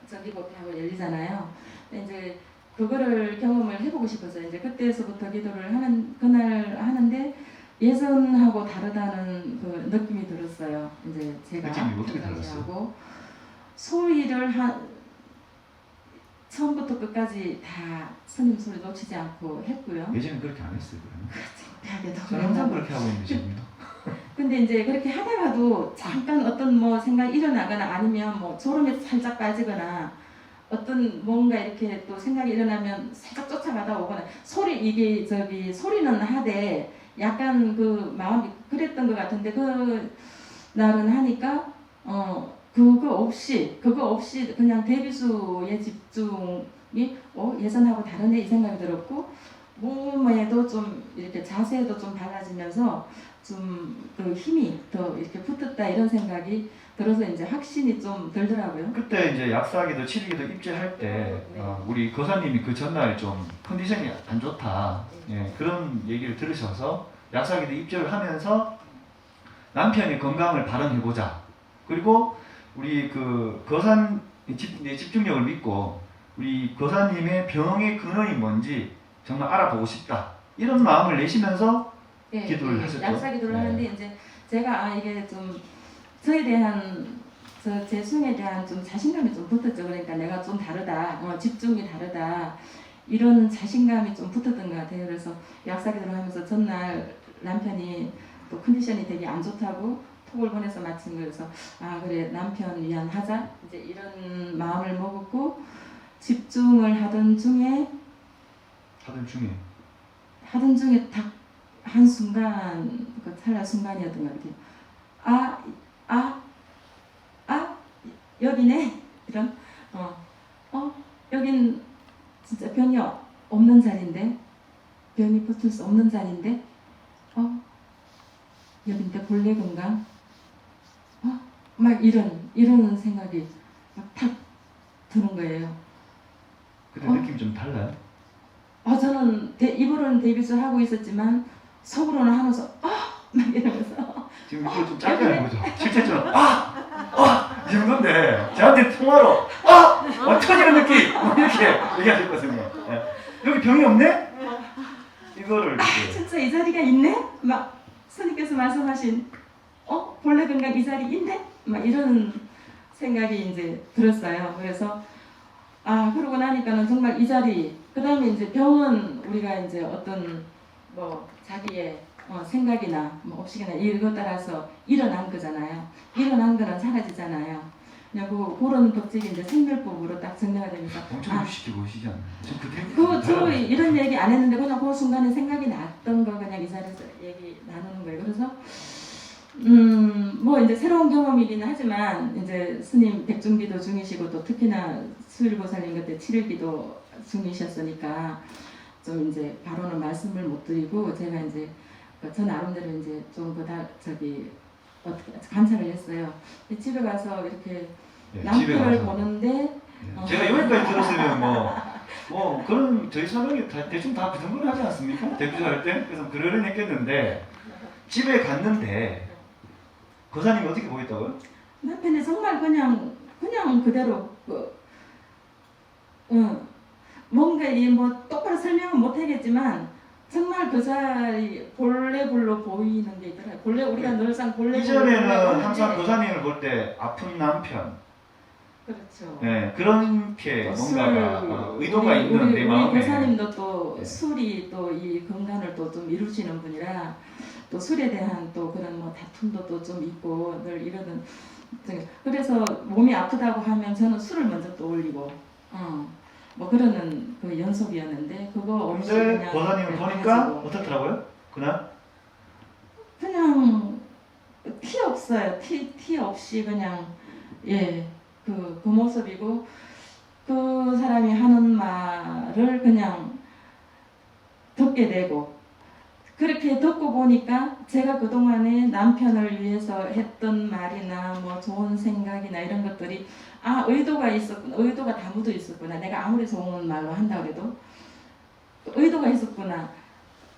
전기법회하고 열리잖아요. 근데 이제 그거를 경험을 해보고 싶어서 이제 그때서부터 기도를 하는 그날 하는데 예전하고 다르다는 그 느낌이 들었어요. 이제 제가 느낌이 어떻게 평상시 달랐어요? 하고 소리를 처음부터 끝까지 다 스님 소리 놓치지 않고 했고요. 예전엔 그렇게 안 했어요. 그러면. 창피하게도. 저는 항상 그렇게 하고 있는데 지금도. 근데 이제 그렇게 하다가도 잠깐 어떤 뭐 생각이 일어나거나 아니면 뭐 졸음에 살짝 빠지거나 어떤 뭔가 이렇게 또 생각이 일어나면 살짝 쫓아가다 오거나 이게 소리는 하되 약간 그 마음이 그랬던 것 같은데 그 날은 하니까 그거 없이 그냥 대비수의 집중이 예전하고 다르네 이 생각이 들었고 몸에도 좀 이렇게 자세도 좀 달라지면서 좀 그 힘이 더 이렇게 붙었다 이런 생각이 들어서 이제 확신이 좀 들더라고요. 그때 이제 약사기도 치료기도 입제할 때 우리 거사님이 그 전날 좀 컨디션이 안 좋다 그런 얘기를 들으셔서 약사기도 입제를 하면서 남편의 건강을 발언해보자. 그리고 우리 그 거산 집중력을 믿고 우리 거사님의 병의 근원이 뭔지 정말 알아보고 싶다. 이런 마음을 내시면서 기도를 하셨죠. 약사 기도를 하는데 이제 제가 이게 좀 저에 대한 제 숨에 대한 좀 자신감이 좀 붙었죠. 그러니까 내가 좀 다르다, 집중이 다르다 이런 자신감이 좀 붙었던 것 같아요. 그래서 약사 기도를 하면서 전날 남편이 또 컨디션이 되게 안 좋다고 톡을 보내서 마친 거여서 그래 남편 위안 하자 이제 이런 마음을 먹었고 집중을 하던 중에 딱 한 순간 그 찰나 순간이었던 것 같아요. 여기네 이런 여긴 진짜 변이 없는 자리인데 변이 붙을 수 없는 자리인데 여긴데 본래 건강 막 이런 생각이 막 탁 드는 거예요. 그때 느낌이 좀 달라요? 저는 입으로는 데뷔를 하고 있었지만 속으로는 하면서 막 이러면서 지금 이거 좀 짧게 하는 거죠? 실제처럼 이 정도인데 저한테 통화로 터지는 느낌 뭐 이렇게 얘기하실 거거든요. 여기 병이 없네? 이거를 이렇게 진짜 이 자리가 있네? 막 스님께서 말씀하신 본래 건강 이 자리 있네? 막 이런 생각이 이제 들었어요. 그래서 그러고 나니까는 정말 이 자리 그 다음에 이제 병은 우리가 이제 어떤 뭐 자기의 생각이나 뭐 업식이나 이거 따라서 일어난 거잖아요. 일어난 거는 사라지잖아요. 그냥 그런 법칙이 이제 생멸법으로 딱 정리가 되면서 엄청 유식해 보이시지 않나요? 저 이런 얘기 안 했는데 그냥 그 순간에 생각이 났던 거 그냥 이 자리에서 얘기 나누는 거예요. 그래서 뭐 이제 새로운 경험이기는 하지만 이제 스님 백중기도 중이시고 또 특히나 수일보살님 그때 7일기도 중이셨으니까 좀 이제 바로는 말씀을 못 드리고 제가 이제 저 나름대로 이제 좀 어떻게 관찰을 했어요. 집에 가서 이렇게 남편을 보는데 제가 여기까지 들었으면 뭐 그런 저희 사람이 대충 다 그 정도는 하지 않습니까? 데뷔할 때 그래서 그러려니 했겠는데 집에 갔는데 거사님이 어떻게 보였다고요? 남편이 정말 그냥 그대로 뭔가 뭐 똑바로 설명은 못 하겠지만 정말 그 자리 본래불로 보이는 게 있더라고요. 본래 우리가 늘상 본래 이전에는 항상 거사님을 볼 때 아픈 남편 그렇죠. 그렇게 뭔가가 의도가 있는 내 마음에 우리 교사님도 또 술이 또 이 건강을 또 좀 이루시는 분이라 또 술에 대한 또 그런 뭐 다툼도 또 좀 있고 늘 이러던 그래서 몸이 아프다고 하면 저는 술을 먼저 떠올리고 뭐 그러는 그 연속이었는데 그거 없이 근데 그냥 거사님을 보니까 어떻더라고요? 그냥 티 없어요. 티 없이 그냥 그 모습이고 그 사람이 하는 말을 그냥 듣게 되고 그렇게 듣고 보니까 제가 그동안에 남편을 위해서 했던 말이나 뭐 좋은 생각이나 이런 것들이 의도가 있었구나, 의도가 다 묻어 있었구나. 내가 아무리 좋은 말로 한다 그래도 의도가 있었구나.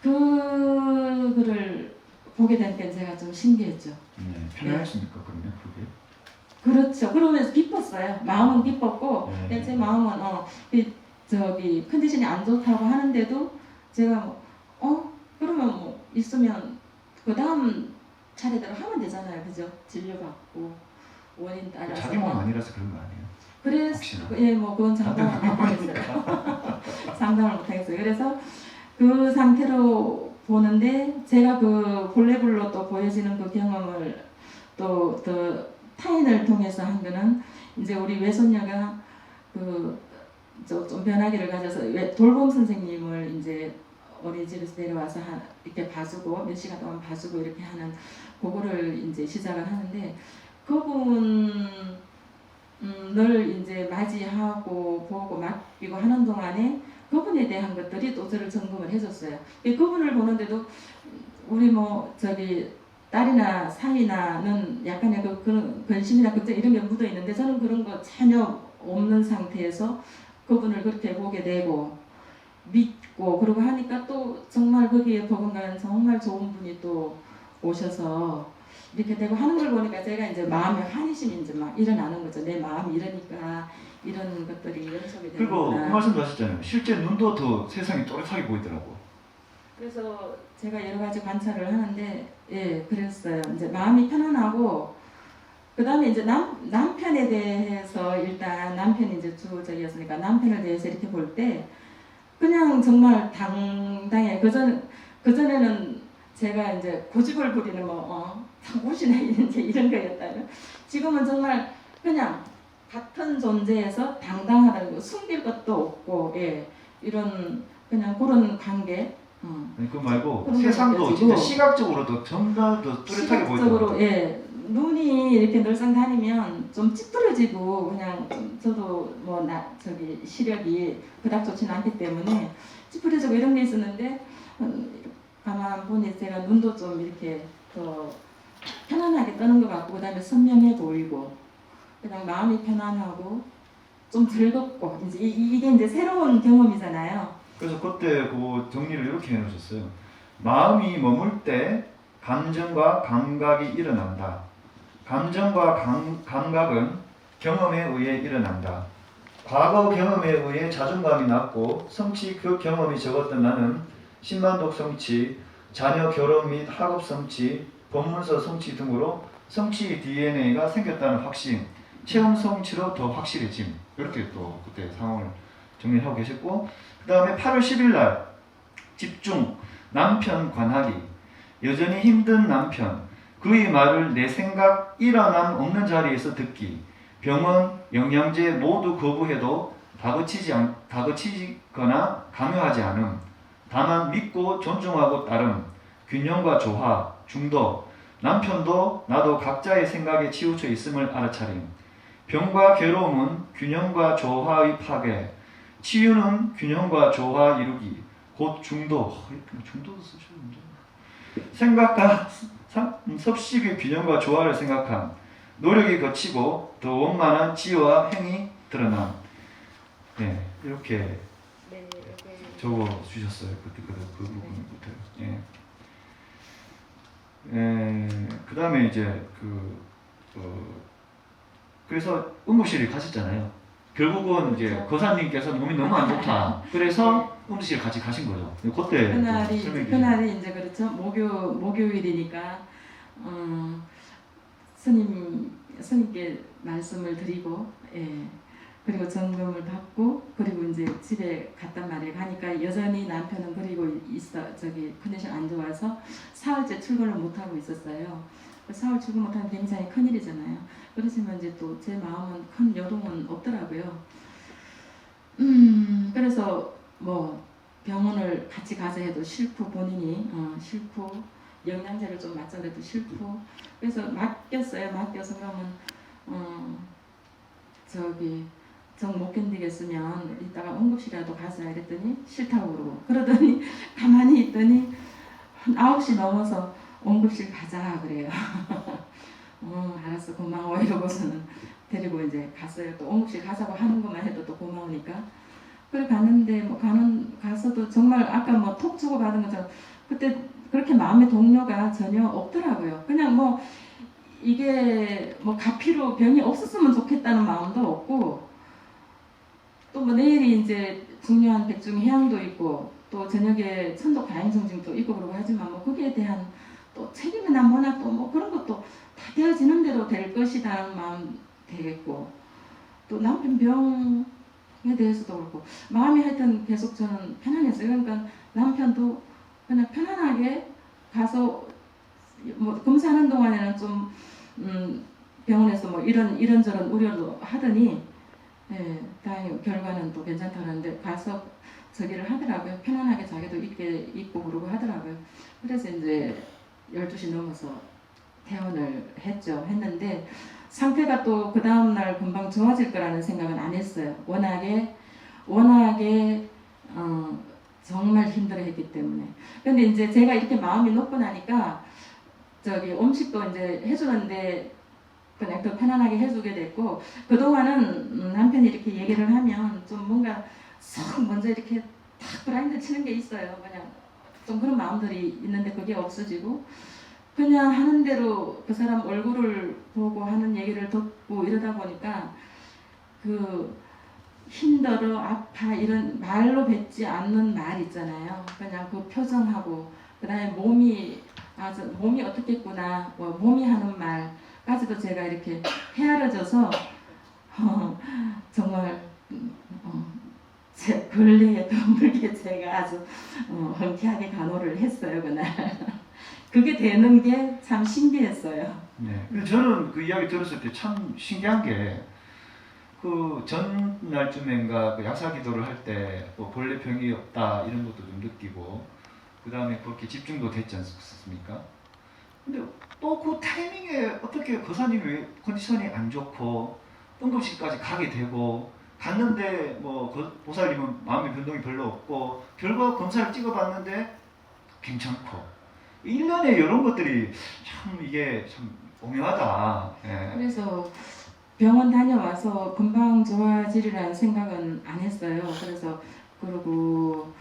그거를 보게 되니까 제가 좀 신기했죠. 네, 편안했습니까 그러면 그게? 그렇죠. 그러면서 기뻤어요. 마음은 기뻤고, 네. 제 마음은 컨디션이 안 좋다고 하는데도 제가 그러면 뭐 있으면 그 다음 차례대로 하면 되잖아요, 그죠? 진료받고 원인 따라서. 자기 몸 아니라서 그런 거 아니에요? 그래서 혹시나? 뭐 그건 상담을 못하겠어요. 상담을 못하겠어요. 그래서 그 상태로 보는데 제가 그 볼레불로 또 보여지는 그 경험을 또 타인을 통해서 한 거는 이제 우리 외손녀가 좀 변화기를 가져서 돌봄 선생님을 이제 어린이집에서 내려와서 이렇게 봐주고 몇 시간 동안 봐주고 이렇게 하는 그거를 이제 시작을 하는데 그분을 이제 맞이하고 보고 맡기고 하는 동안에 그분에 대한 것들이 또 저를 점검을 해줬어요. 그분을 보는데도 우리 딸이나 사위나는 약간의 그런 근심이나 걱정 이런 게 묻어 있는데 저는 그런 거 전혀 없는 상태에서 그분을 그렇게 보게 되고 믿고 그러고 하니까 또 정말 거기에 버금가는 정말 좋은 분이 또 오셔서 이렇게 되고 하는 걸 보니까 제가 이제 마음에 환희심이 이제 막 일어나는 거죠. 내 마음이 이러니까 이런 것들이 연속이 그리고 그 되는구나. 말씀도 하셨잖아요. 실제 눈도 더 세상이 또렷하게 보이더라고. 그래서 제가 여러 가지 관찰을 하는데 그랬어요. 이제 마음이 편안하고 그 다음에 이제 남편에 대해서 일단 남편이 이제 주적이었으니까 남편에 대해서 이렇게 볼 때 그냥 정말 당당해. 그전에는 제가 이제 고집을 부리는 무시나 이런 거였다면 지금은 정말 그냥 같은 존재에서 당당하다는 거, 숨길 것도 없고 이런 그냥 그런 관계. 아니, 그거 말고 그런 세상도 거 진짜 가지고 시각적으로도 전부 더 뚜렷하게 시각적으로 보이더라고요. 눈이 이렇게 늘상 다니면 좀 찌푸려지고 그냥 저도 시력이 그닥 좋지는 않기 때문에 찌푸려지고 이런 게 있었는데 가만 보니 제가 눈도 좀 이렇게 더 편안하게 뜨는 것 같고 그 다음에 선명해 보이고 그냥 마음이 편안하고 좀 즐겁고 이게 이제 새로운 경험이잖아요. 그래서 그때 그 정리를 이렇게 해놓으셨어요. 마음이 머물 때 감정과 감각이 일어난다. 감정과 감각은 경험에 의해 일어난다. 과거 경험에 의해 자존감이 낮고 성취 그 경험이 적었던 나는 10만독 성취, 자녀 결혼 및 학업 성취, 법문서 성취 등으로 성취 DNA가 생겼다는 확신, 체험 성취로 더 확실해짐. 이렇게 또 그때 상황을 정리하고 계셨고 그 다음에 8월 10일 날 집중, 남편 관하기, 여전히 힘든 남편, 그의 말을 내 생각 일어남 없는 자리에서 듣기, 병원, 영양제 모두 거부해도 다그치거나 강요하지 않음, 다만 믿고 존중하고 따름, 균형과 조화, 중도, 남편도 나도 각자의 생각에 치우쳐 있음을 알아차림, 병과 괴로움은 균형과 조화의 파괴, 치유는 균형과 조화 이루기, 곧 중도. 중도도 쓰시는데. 생각과 섭식의 균형과 조화를 생각함, 노력이 거치고 더 원만한 지혜와 행이 드러남. 네, 이렇게 적어 주셨어요. 그 부분부터. 그 다음에 이제 그래서 응급실에 가셨잖아요. 결국은 이제 그렇죠. 거사님께서 몸이 너무 안 좋다. 그래서 응급실 같이 가신 거죠. 그때 그날이 이제 그렇죠. 목요일이니까 스님께 말씀을 드리고 그리고 점검을 받고 그리고 이제 집에 갔단 말이에요. 가니까 여전히 남편은 그리고 컨디션 안 좋아서 사흘째 출근을 못 하고 있었어요. 사흘 출근 못하면 굉장히 큰일이잖아요. 그렇지만 이제 또 제 마음은 큰 여동은 없더라고요. 그래서 병원을 같이 가자 해도 싫고 본인이 싫고 영양제를 좀 맞자 그래도 싫고 그래서 맡겼어요. 맡겨서 그러면 정 못 견디겠으면 이따가 응급실이라도 가자 이랬더니 싫다고 그러고 그러더니 가만히 있더니 9시 넘어서 응급실 가자 그래요. 알았어 고마워 이러고서는 데리고 이제 갔어요. 또 응급실 가자고 하는 것만 해도 또 고마우니까. 그래 갔는데 뭐 가서도 정말 아까 뭐 톡 주고 받은 것처럼 그때 그렇게 마음의 동료가 전혀 없더라고요. 그냥 뭐 이게 뭐 가피로 병이 없었으면 좋겠다는 마음도 없고 또 뭐 내일이 이제 중요한 백중 해양도 있고 또 저녁에 천독 다행성징도 있고 그러고 하지만 뭐 거기에 대한 또 책임이나 뭐나 또 뭐 그런 것도 다 되어지는 대로 될 것이라는 마음 되겠고 또 남편 병에 대해서도 그렇고 마음이 하여튼 계속 저는 편안했어요. 그러니까 남편도 그냥 편안하게 가서 뭐 검사하는 동안에는 좀 병원에서 뭐 이런저런 우려도 하더니 예, 다행히 결과는 또 괜찮다는데 가서 저기를 하더라고요. 편안하게 자기도 있고 그러고 하더라고요. 그래서 이제 12시 넘어서 퇴원을 했는데 상태가 또 그 다음날 금방 좋아질 거라는 생각은 안 했어요. 워낙에 정말 힘들어했기 때문에. 근데 이제 제가 이렇게 마음이 놓고 나니까 저기 음식도 이제 해주는데 그냥 더 편안하게 해주게 됐고 그동안은 남편이 이렇게 얘기를 하면 좀 뭔가 썩 먼저 이렇게 탁 브라인드 치는 게 있어요. 그냥 좀 그런 마음들이 있는데 그게 없어지고 그냥 하는 대로 그 사람 얼굴을 보고 하는 얘기를 듣고 이러다 보니까 그 힘들어 아파 이런 말로 뱉지 않는 말 있잖아요. 그냥 그 표정하고 그다음에 몸이 어떻겠구나 뭐 몸이 하는 말까지도 제가 이렇게 헤아려져서 정말 제 근래에 드물게 제가 아주 흔쾌하게 간호를 했어요 그날. 그게 되는 게 참 신기했어요. 네. 근데 저는 그 이야기 들었을 때 참 신기한 게 그 전날쯤인가 그 약사 기도를 할 때 뭐 벌레병이 없다 이런 것도 좀 느끼고 그 다음에 그렇게 집중도 됐지 않습니까? 근데 또 그 타이밍에 어떻게 거사님이 컨디션이 안 좋고 응급실까지 가게 되고 갔는데 뭐 보살님은 마음의 변동이 별로 없고 결과 검사를 찍어봤는데 괜찮고 1년에 이런 것들이 참 이게 참 오묘하다. 예. 그래서 병원 다녀와서 금방 좋아지리라는 생각은 안 했어요. 그래서 그리고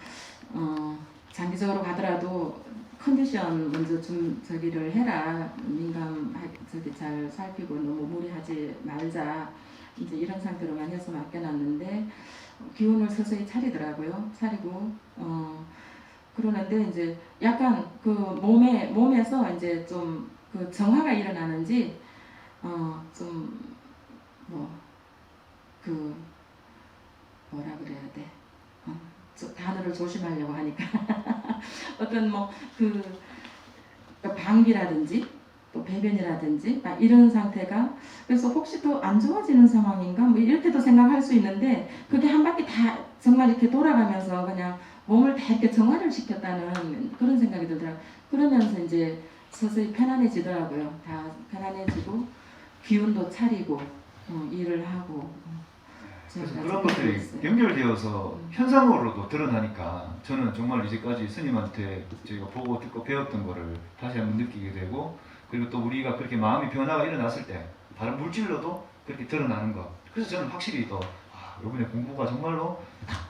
장기적으로 가더라도 컨디션 먼저 좀 저기를 해라. 저기 잘 살피고 너무 무리하지 말자. 이제 이런 상태로만 해서 맡겨놨는데 기운을 서서히 차리더라고요. 차리고 그러는데 이제 약간 그 몸에서 이제 좀 그 정화가 일어나는지 좀 뭐 그 뭐라 그래야 돼? 단어를 조심하려고 하니까 어떤 뭐 그 방귀라든지 또 배변이라든지 막 이런 상태가 그래서 혹시 또 안 좋아지는 상황인가 뭐 이렇게도 생각할 수 있는데 그게 한 바퀴 다 정말 이렇게 돌아가면서 그냥 몸을 다 이렇게 정화를 시켰다는 그런 생각이 들더라고요. 그러면서 이제 서서히 편안해지더라고요. 다 편안해지고 기운도 차리고 일을 하고 그래서 그런 것들이 연결되어서 현상으로도 드러나니까 저는 정말 이제까지 스님한테 저희가 보고 듣고 배웠던 거를 다시 한번 느끼게 되고 그리고 또 우리가 그렇게 마음의 변화가 일어났을 때 다른 물질로도 그렇게 드러나는 것. 그래서 저는 확실히 더 이번에 공부가 정말로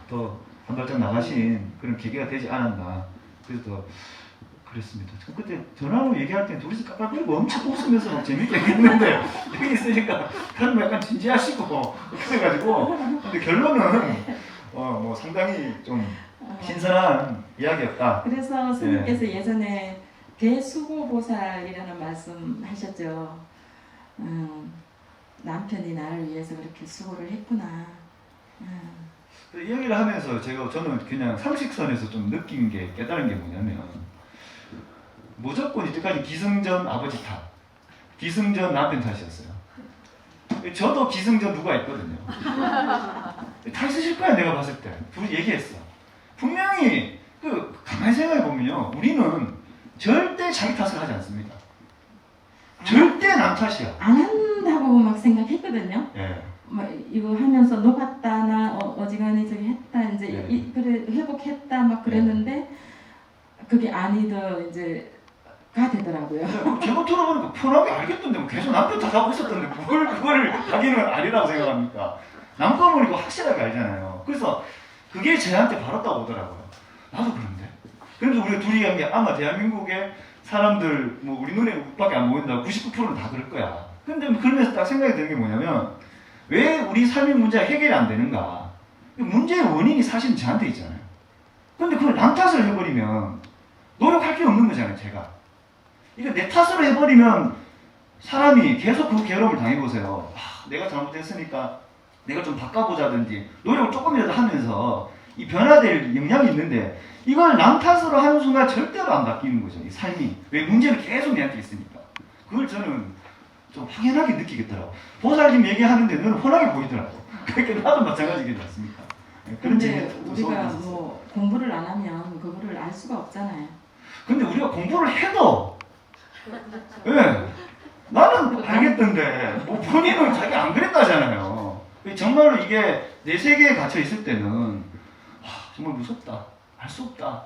더 한 발짝 나가신 그런 계기가 되지 않았나. 그래서 더 그랬습니다. 그때 전화로 얘기할 때는 둘이서 깜빡거리고 엄청 웃으면서 막 재밌게 했는데 여기 있으니까 다른 약간 진지하시고 그래가지고 근데 결론은 뭐 상당히 좀 신선한 이야기였다. 그래서 스님께서 예전에 대수고보살이라는 말씀 하셨죠. 남편이 나를 위해서 그렇게 수고를 했구나. 그 이야기를 하면서 저는 그냥 상식선에서 좀 느낀 게 깨달은 게 뭐냐면 무조건 이때까지 기승전 아버지 탓, 기승전 남편 탓이었어요. 저도 기승전 누가 있거든요. 다 있으실 거야 내가 봤을 때. 둘이 얘기했어. 분명히 가만히 생각해 보면요, 우리는 절대 자기 탓을 하지 않습니다. 절대 남 탓이야. 안 한다고 막 생각했거든요. 예. 뭐 이거 하면서 녹았다 나 어지간히 저기 했다 이제 예. 그래 회복했다 막 그랬는데 그게 아니더 이제 가 되더라고요. 제가 들어보니까 편하게 알겠던데 뭐 계속 남편 탓하고 있었던데 그걸 자기는 아니라고 생각합니까? 남편은 이거 확실하게 알잖아요. 그래서 그게 저한테 바랐다고 오더라고요. 나도 그런데. 그래서 우리가 둘이 한 게 아마 대한민국의 사람들 뭐 우리 눈에밖에 안 보인다고 99%는 다 그럴 거야. 근데 그러면서 딱 생각이 드는 게 뭐냐면 왜 우리 삶의 문제가 해결이 안 되는가? 문제의 원인이 사실은 저한테 있잖아요. 근데 그걸 남 탓을 해버리면 노력할 게 없는 거잖아요, 제가. 이거 내 탓으로 해버리면 사람이 계속 그 괴로움을 당해보세요. 내가 잘못했으니까 내가 좀 바꿔보자든지 노력을 조금이라도 하면서 이 변화될 역량이 있는데 이걸 남 탓으로 하는 순간 절대로 안 바뀌는 거죠. 이 삶이. 왜 문제는 계속 내한테 있으니까. 그걸 저는 좀 확연하게 느끼겠더라고. 보살님 얘기하는데 너는 훤하게 보이더라고. 그러니까 나도 마찬가지겠지 않습니까? 그런 근데 점이 우리가 뭐 공부를 안 하면 그거를 알 수가 없잖아요. 근데 우리가 공부를 해도 예, 나는 알겠던데 뭐 본인은 자기 안 그랬다잖아요. 정말로 이게 내 세계에 갇혀 있을 때는 정말 무섭다, 알 수 없다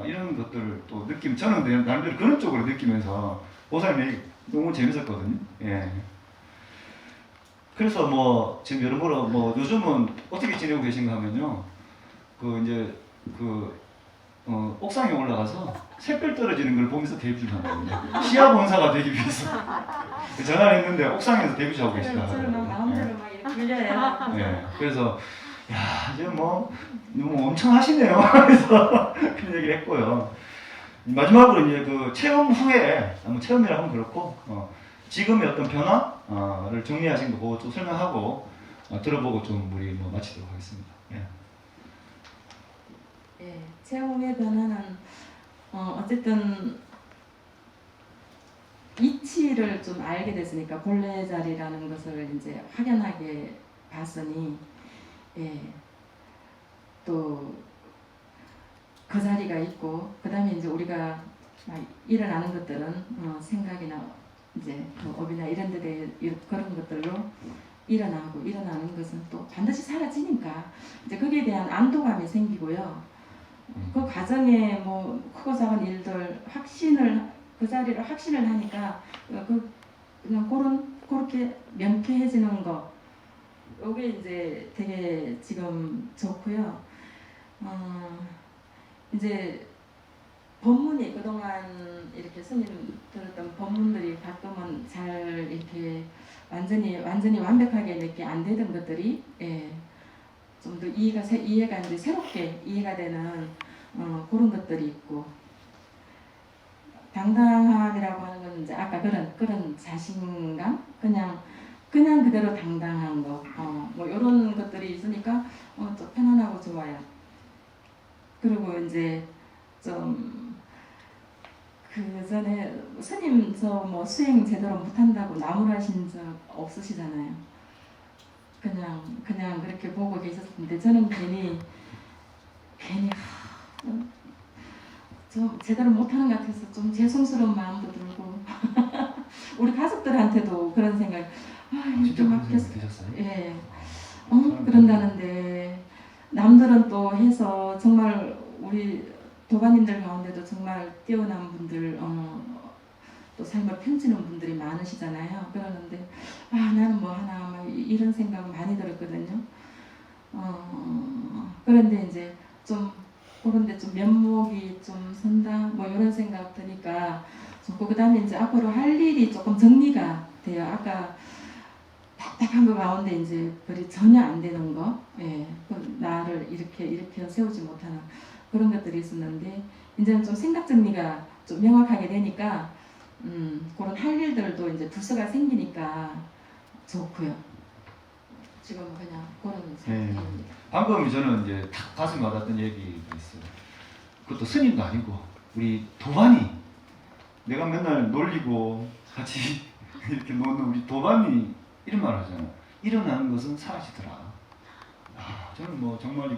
이런 것들을 또 느끼면 저는 나름대로 그런 쪽으로 느끼면서 보살님 얘기 너무 재밌었거든요. 예. 그래서 뭐 지금 여러모로 뭐 요즘은 어떻게 지내고 계신가 하면요, 그 이제 그 옥상에 올라가서 샛별 떨어지는 걸 보면서 데뷔를 한다고요. 시야 본사가 되기 위해서 전화를 했는데 옥상에서 데뷔하고 계시다. 저는 막 마음대로 막 이렇게 빌려요. 네. 그래서 야 이제 뭐 엄청 하시네요. 그래서 그런 얘기를 했고요. 마지막으로 이제 그 체험 후에 체험이라 하면 그렇고 지금의 어떤 변화를 정리하신 거 보고 좀 설명하고 들어보고 좀 우리 뭐 마치도록 하겠습니다. 예. 예, 체험의 변화는 어쨌든 이치를 좀 알게 됐으니까 본래 자리라는 것을 이제 확연하게 봤으니 예, 또 그 자리가 있고 그 다음에 이제 우리가 일어나는 것들은 생각이나 이제 뭐 업이나 이런 데 대해 그런 것들로 일어나는 것은 또 반드시 사라지니까 이제 거기에 대한 안도감이 생기고요. 그 과정에 뭐 크고 작은 일들 그 자리를 확신을 하니까 그냥 그렇게 명쾌해지는 거, 요게 이제 되게 지금 좋고요. 이제 법문이 그동안 이렇게 스님 들었던 법문들이 가끔은 잘 이렇게 완전히 완벽하게 이렇게 안 되던 것들이 좀 더 이해가 이제 새롭게 이해가 되는 그런 것들이 있고, 당당함이라고 하는 건 이제 아까 그런 자신감, 그냥 그대로 당당한 거, 뭐 이런 것들이 있으니까 좀 편안하고 좋아요. 그리고 이제 좀 그 전에 스님 저 뭐 수행 제대로 못한다고 나무라신 적 없으시잖아요. 그냥 그렇게 보고 계셨는데 저는 괜히 좀 제대로 못하는 것 같아서 좀 죄송스러운 마음도 들고 우리 가족들한테도 그런 생각. 진짜 그런 생각 드셨어요? 예. 그런다는데 남들은 또 해서 정말 우리 도반님들 가운데도 정말 뛰어난 분들 또 삶을 펼치는 분들이 많으시잖아요. 그러는데 나는 뭐 하나 막 이런 생각 많이 들었거든요. 그런데 이제 좀 그런데 좀 면목이 좀 선다 뭐 이런 생각 드니까 그 다음에 이제 앞으로 할 일이 조금 정리가 돼요. 아까 딱딱한 거 가운데 이제 그리 전혀 안 되는 거, 나를 이렇게 세우지 못하는 그런 것들이 있었는데 이제는 좀 생각 정리가 좀 명확하게 되니까 그런 할 일들도 이제 부서가 생기니까 좋고요. 지금 그냥 그런 상태입니다. 방금 저는 이제 탁 가슴에 와닿던 얘기가 있어요. 그것도 스님도 아니고 우리 도반이, 내가 맨날 놀리고 같이 이렇게 노는 우리 도반이 이런 말 하잖아. 일어나는 것은 사라지더라. 저는 뭐 정말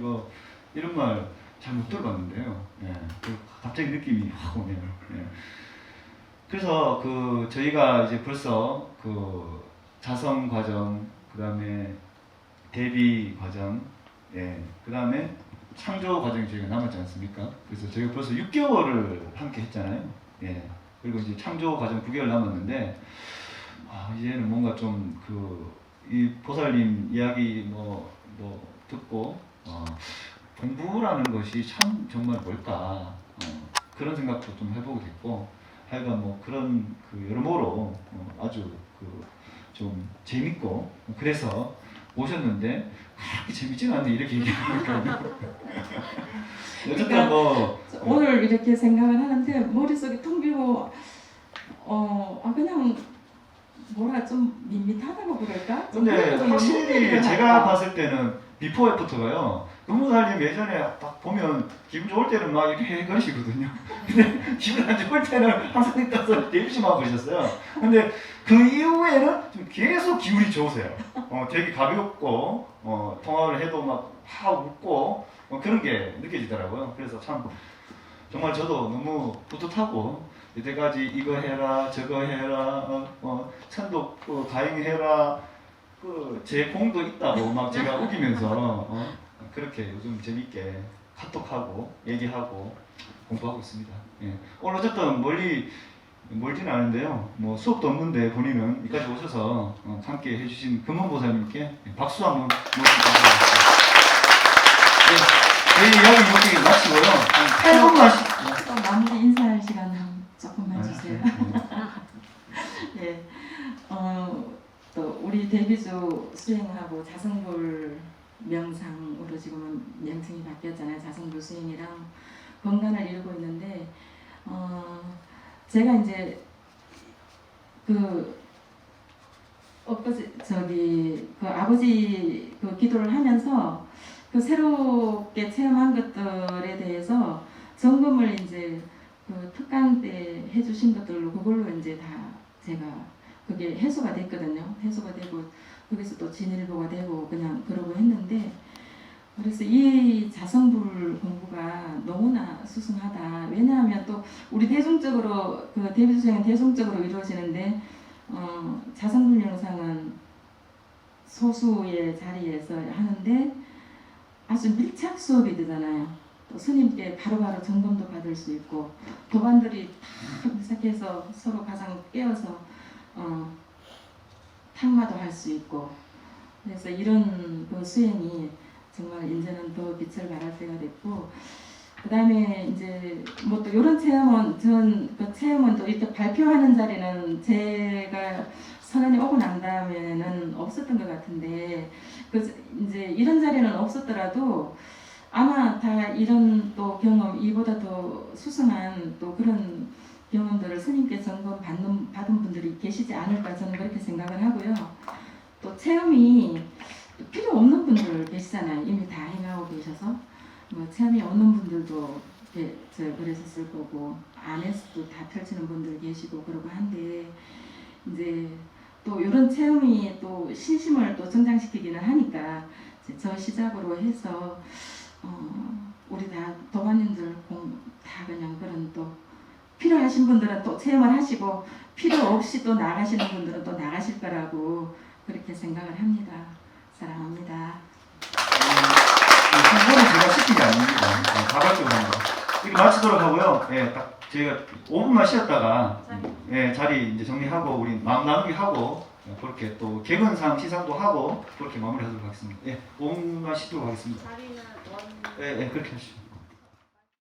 이런 말 잘 못 들어봤는데요. 갑자기 느낌이 확 오네요. 그래서 저희가 이제 벌써 자성 과정, 그 다음에 대비 과정, 그 다음에 창조 과정이 저희가 남았지 않습니까? 그래서 저희가 벌써 6개월을 함께 했잖아요. 예. 그리고 이제 창조 과정 9개월 남았는데, 이제는 뭔가 좀 이 보살님 이야기 뭐 듣고, 공부라는 것이 참 정말 뭘까, 그런 생각도 좀 해보게 됐고, 하여간 뭐 그런 여러모로 아주 좀 재밌고, 그래서 오셨는데, 그렇게 재밌지는 않네, 이렇게 얘기하니까. 어쨌든 뭐. 오늘 이렇게 생각을 하는데, 머릿속이 텅 비고, 그냥, 뭐라 좀 밋밋하다고 그럴까? 근데 확실히 제가 봤을 때는 비포 애프터가요. 노무사님 예전에 딱 보면 기분 좋을 때는 막 이렇게 그러시거든요. 근데 기분 안 좋을 때는 항상 따서 열심히 그러셨어요. 근데 그 이후에는 좀 계속 기분이 좋으세요. 되게 가볍고 통화를 해도 막 웃고 그런 게 느껴지더라고요. 그래서 참 정말 저도 너무 뿌듯하고, 이때까지 이거 해라 저거 해라 천도 가행해라 제 공도 있다고 막 제가 우기면서 그렇게 요즘 재밌게 카톡하고 얘기하고 공부하고 있습니다. 예. 오늘 어쨌든 멀지는 않은데요. 뭐 수업도 없는데 본인은 여기까지 오셔서 함께 해주신 금원보살님께 박수 한번 모시겠습니다. 저희 이야기 여기 마치고요. 8분만 또 마무리 인사할 시간 조금만 주세요. 예, 또 우리 대비조 수행하고 자성불 명상으로 지금은 명칭이 바뀌었잖아요. 자성불 수행이랑 건강을 이루고 있는데, 제가 이제 아버지 기도를 하면서 새롭게 체험한 것들에 대해서 점검을 이제 특강 때 해주신 것들로 그걸로 이제 다 제가 그게 해소가 됐거든요. 해소가 되고 거기서 또 진일보가 되고 그냥 그러고 했는데, 그래서 이 자성불 공부가 너무나 수승하다. 왜냐하면 또 우리 대중적으로 대비수행은 대중적으로 이루어지는데, 자성불 명상은 소수의 자리에서 하는데 아주 밀착 수업이 되잖아요. 또 스님께 바로바로 점검도 받을 수 있고, 도반들이 다 밀착해서 서로 가장 깨어서 탁마도 할 수 있고, 그래서 이런 수행이 정말 이제는 더 빛을 발할 때가 됐고, 그 다음에 이제 뭐 또 이런 체험은 체험은 또 이렇게 발표하는 자리는 제가 선언이 오고 난 다음에는 없었던 것 같은데, 이제 이런 자리는 없었더라도 아마 다 이런 또 경험, 이보다 더 수승한 또 그런 경험들을 스님께 점검 받은 분들이 계시지 않을까, 저는 그렇게 생각을 하고요. 또 체험이 필요 없는 분들 계시잖아요. 이미 다 행하고 계셔서 뭐 체험이 없는 분들도 그러셨을 거고, 안에서도 다 펼치는 분들 계시고 그러고 한데, 이제 또 이런 체험이 또 신심을 또 성장시키기는 하니까 저 시작으로 해서 우리 다 도반님들 다 그냥 그런 또 필요하신 분들은 또 체험을 하시고, 필요 없이 또 나가시는 분들은 또 나가실 거라고 그렇게 생각을 합니다. 사랑합니다. 공부는 제가 시킨 게 아닙니다. 가볍게 합니다. 이거 마치도록 하고요. 예, 딱 저희가 5분만 쉬었다가 자리 이제 정리하고 우리 마음 나누기 하고 그렇게 또 개근상 시상도 하고 그렇게 마무리하도록 하겠습니다. 예, 5분만 쉬도록 하겠습니다. 자리는 예, 그렇게 하시죠.